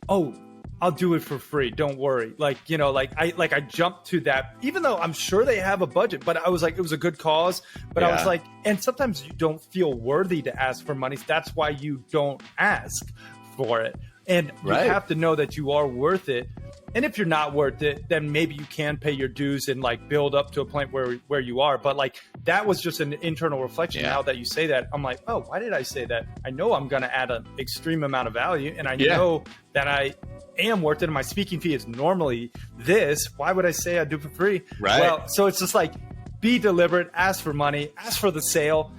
"Oh, I'll do it for free. Don't worry." Like, you know, I jumped to that, even though I'm sure they have a budget, but I was like, it was a good cause. But I was like, and sometimes you don't feel worthy to ask for money. That's why you don't ask for it. And you have to know that you are worth it. And if you're not worth it, then maybe you can pay your dues and like build up to a point where you are. But like, that was just an internal reflection. Now that you say that, I'm like, oh, why did I say that? I know I'm going to add an extreme amount of value, and I know that I am worth it. And my speaking fee is normally this. Why would I say I do it for free? Well, so it's just like, be deliberate, ask for money, ask for the sale,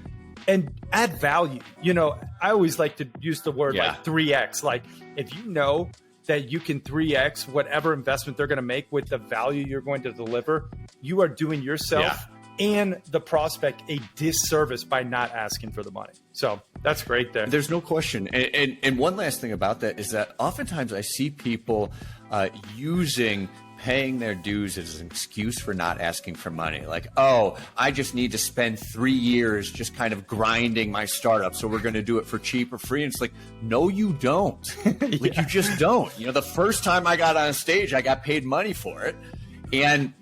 and add value. You know, I always like to use the word like 3X. Like, if you know that you can 3X whatever investment they're going to make with the value you're going to deliver, you are doing yourself and the prospect a disservice by not asking for the money. So that's great there. There's no question. And one last thing about that is that oftentimes I see people using paying their dues as an excuse for not asking for money. Like, oh, I just need to spend 3 years just kind of grinding my startup, so we're going to do it for cheap or free. And it's like, no, you don't. Like, you just don't. You know, the first time I got on stage, I got paid money for it. And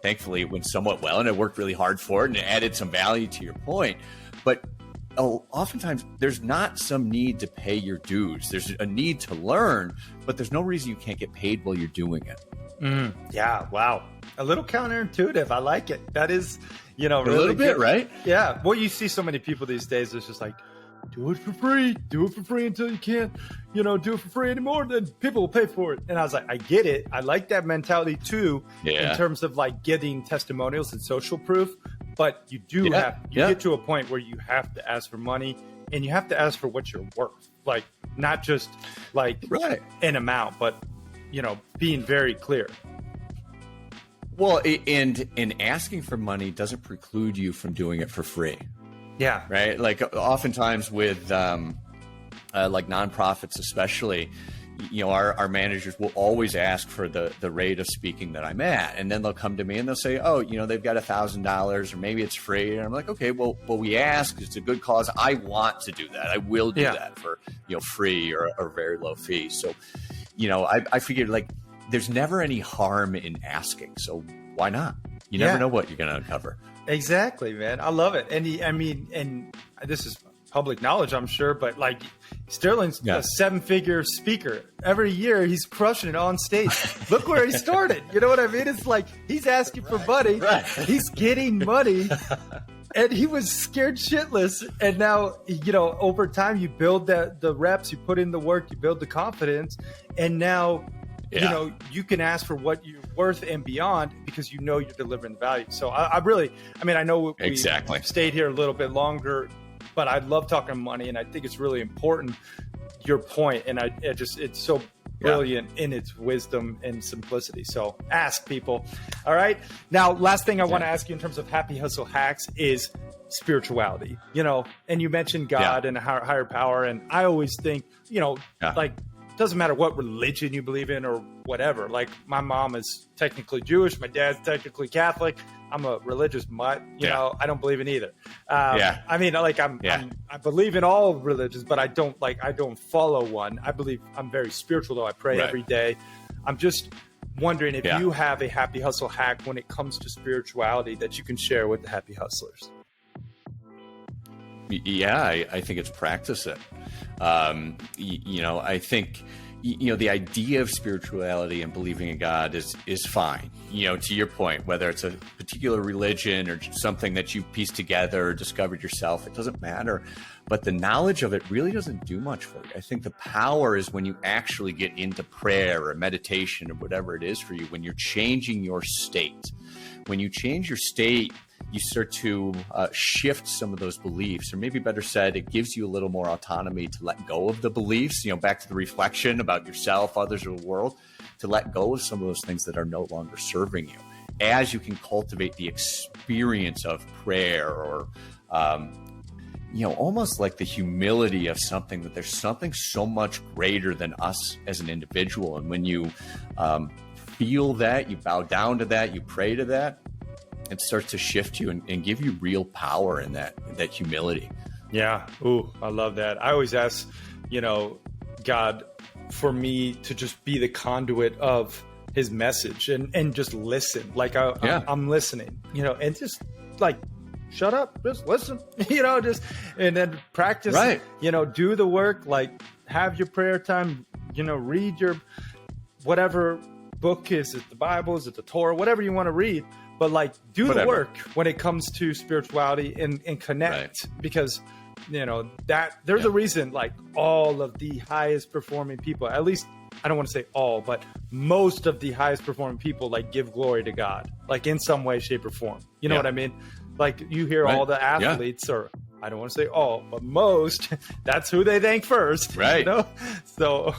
thankfully it went somewhat well, and I worked really hard for it and it added some value to your point. But oftentimes there's not some need to pay your dues. There's a need to learn, but there's no reason you can't get paid while you're doing it. Yeah. Wow. A little counterintuitive. I like it. That is, you know, really a little bit, right? Yeah. Well, you see so many people these days. It's just like, do it for free. Do it for free until you can't, you know, do it for free anymore. Then people will pay for it. And I was like, I get it. I like that mentality too, in terms of like getting testimonials and social proof. But you do get to a point where you have to ask for money, and you have to ask for what you're worth. Like, not just like an amount, but, you know, being very clear. Well, and asking for money doesn't preclude you from doing it for free. Yeah. Right. Like oftentimes with like nonprofits, especially, you know, our managers will always ask for the rate of speaking that I'm at. And then they'll come to me and they'll say, oh, you know, they've got $1,000 or maybe it's free. And I'm like, okay, well, we ask, it's a good cause. I want to do that. I will do that for, you know, free or very low fee. So, you know, I figured like there's never any harm in asking. So why not? You never know what you're going to uncover. Exactly, man. I love it. And and this is public knowledge, I'm sure, but like Sterling's a 7-figure speaker. Every year he's crushing it on stage. Look where he started. You know what I mean? It's like he's asking for money. He's getting money. And he was scared shitless. And now, you know, over time you build the reps, you put in the work, you build the confidence. And now, you know, you can ask for what you're worth and beyond because you know you're delivering value. So I know we stayed here a little bit longer, but I love talking money, and I think it's really important, your point. And it's so brilliant in its wisdom and simplicity. So ask people. All right. Now, last thing I want to ask you in terms of happy hustle hacks is spirituality, and you mentioned God and a higher power. And I always think, like, doesn't matter what religion you believe in or whatever. Like, my mom is technically Jewish. My dad's technically Catholic. I'm a religious mutt. I don't believe in either. I mean, like, I believe in all religions, but I don't follow one. I believe I'm very spiritual, though. I pray every day. I'm just wondering if you have a happy hustle hack when it comes to spirituality that you can share with the happy hustlers. Yeah, I think it's practice it. I think, the idea of spirituality and believing in God is fine. To your point, whether it's a particular religion or something that you pieced together or discovered yourself, it doesn't matter. But the knowledge of it really doesn't do much for you. I think the power is when you actually get into prayer or meditation or whatever it is for you, when you're changing your state. When you change your state, you start to shift some of those beliefs, or maybe better said, it gives you a little more autonomy to let go of the beliefs, back to the reflection about yourself, others, or the world, to let go of some of those things that are no longer serving you as you can cultivate the experience of prayer or, almost like the humility of something, that there's something so much greater than us as an individual. And when you feel that, you bow down to that, you pray to that, it starts to shift you and give you real power in that humility. Yeah. Ooh, I love that. I always ask, God for me to just be the conduit of his message and just listen. Like I'm listening, and just like, shut up, just listen, and then practice, right. Do the work, like have your prayer time, read your, whatever book, is it the Bible, is it the Torah, whatever you want to read. But like, do the work when it comes to spirituality and connect, because that there's a reason, like, all of the highest performing people, at least I don't want to say all, but most of the highest performing people, like, give glory to God, like in some way, shape, or form. You know what I mean? Like, you hear all the athletes, or I don't want to say all, but most, that's who they thank first. Right. So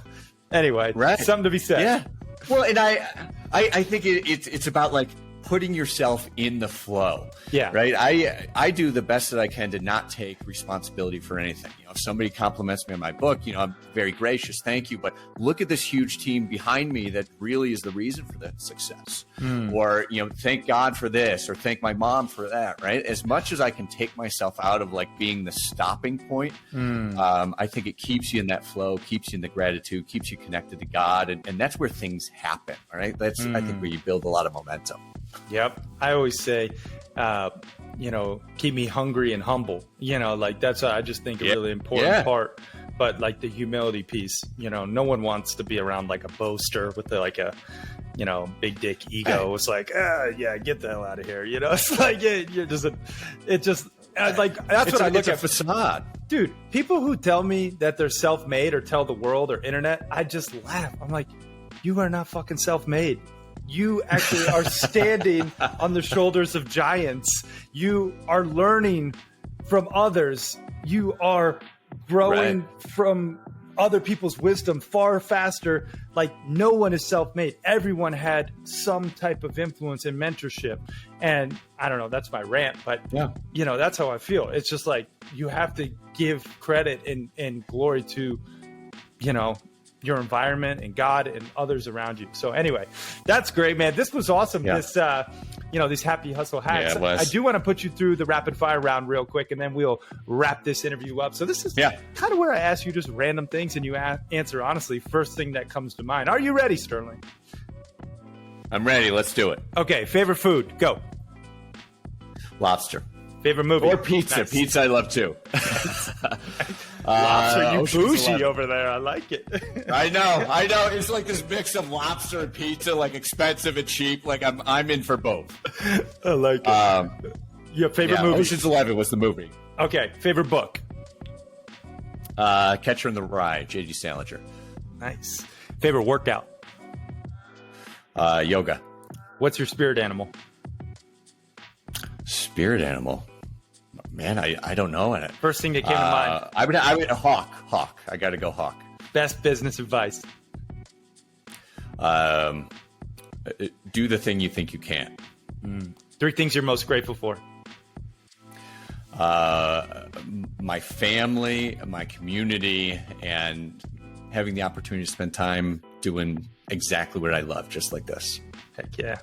anyway, something to be said. Yeah. Well, and I think it's about, like, putting yourself in the flow. Yeah. Right. I do the best that I can to not take responsibility for anything. If somebody compliments me on my book, I'm very gracious. Thank you. But look at this huge team behind me that really is the reason for that success. Or, thank God for this, or thank my mom for that. Right. As much as I can take myself out of, like, being the stopping point, I think it keeps you in that flow, keeps you in the gratitude, keeps you connected to God. And that's where things happen. Right. That's, I think, where you build a lot of momentum. Yep. I always say, keep me hungry and humble, like, that's, I just think, a really important part. But, like, the humility piece, no one wants to be around, like, a boaster with like a, big dick ego. It's like, get the hell out of here. It's like, like, that's what I look at. Facade. Dude, people who tell me that they're self-made, or tell the world or internet, I just laugh. I'm like, you are not fucking self-made. You actually are standing on the shoulders of giants. You are learning from others. You are growing from other people's wisdom far faster. Like, no one is self-made. Everyone had some type of influence and mentorship. And I don't know, that's my rant, but that's how I feel. It's just like, you have to give credit and glory to, your environment and God and others around you. So anyway, that's great, man. This was awesome. This, these happy hustle hacks. I do want to put you through the rapid fire round real quick, and then we'll wrap this interview up. So this is kind of where I ask you just random things, and you answer honestly, first thing that comes to mind. Are you ready, Sterling? I'm ready. Let's do it. Okay. Favorite food? Go. Lobster. Favorite movie? Or pizza. Nice. Pizza I love too. Lobster, you bougie over there. I like it. I know. It's like this mix of lobster and pizza, like expensive and cheap. Like, I'm in for both. I like it. Your favorite movie? Ocean's 11 was the movie. Okay. Favorite book? Catcher in the Rye, J.D. Salinger. Nice. Favorite workout? Yoga. What's your spirit animal? Spirit animal? Man, I don't know. First thing that came to mind. I would hawk. I got to go hawk. Best business advice? do the thing you think you can't. 3 things you're most grateful for. My family, my community, and having the opportunity to spend time doing exactly what I love, just like this. Heck yeah.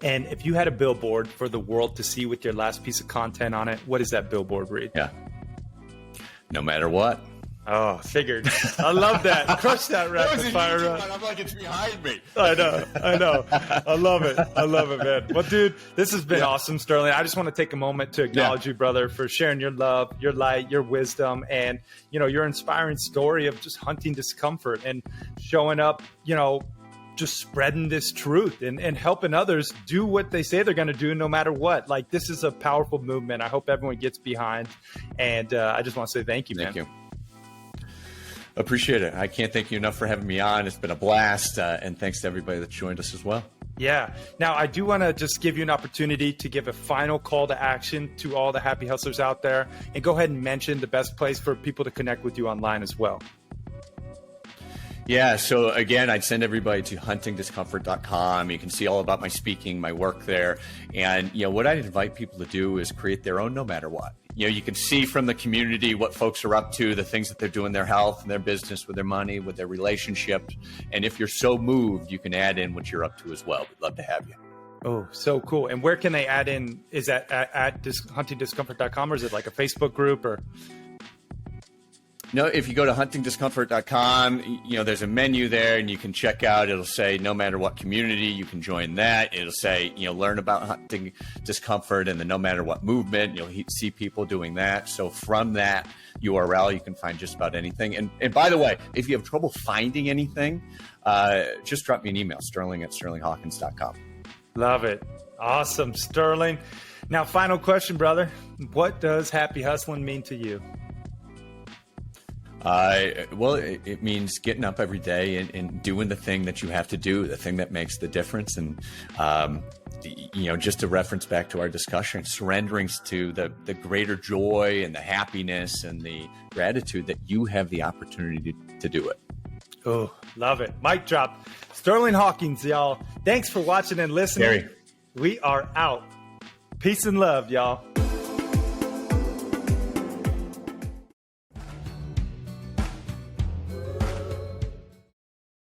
And if you had a billboard for the world to see with your last piece of content on it, what does that billboard read? Yeah. No matter what. Oh, figured. I love that. Crush that rapid fire. I'm like, it's behind me. I know. I love it. I love it, man. Well, dude, this has been awesome, Sterling. I just want to take a moment to acknowledge you, brother, for sharing your love, your light, your wisdom, and, your inspiring story of just hunting discomfort and showing up, just spreading this truth and helping others do what they say they're going to do no matter what. Like, this is a powerful movement. I hope everyone gets behind. And I just want to say thank you, man. Thank you. Appreciate it. I can't thank you enough for having me on. It's been a blast. And thanks to everybody that joined us as well. Yeah. Now, I do want to just give you an opportunity to give a final call to action to all the happy hustlers out there, and go ahead and mention the best place for people to connect with you online as well. Yeah. So again, I'd send everybody to huntingdiscomfort.com. You can see all about my speaking, my work there. And, what I'd invite people to do is create their own no matter what. You can see from the community what folks are up to, the things that they're doing in their health and their business, with their money, with their relationships. And if you're so moved, you can add in what you're up to as well. We'd love to have you. Oh, so cool. And where can they add in? Is that at huntingdiscomfort.com, or is it like a Facebook group, or? No, if you go to huntingdiscomfort.com, there's a menu there, and you can check out. It'll say no matter what community. You can join that. It'll say, learn about hunting discomfort and the no matter what movement. You'll see people doing that. So from that URL, you can find just about anything. And by the way, if you have trouble finding anything, just drop me an email, sterling@sterlinghawkins.com. Love it. Awesome, Sterling. Now, final question, brother. What does happy hustling mean to you? Well, it means getting up every day and doing the thing that you have to do, the thing that makes the difference. And, just to reference back to our discussion, surrendering to the greater joy and the happiness and the gratitude that you have the opportunity to do it. Oh, love it. Mic drop. Sterling Hawkins, y'all. Thanks for watching and listening. Gary. We are out. Peace and love, y'all.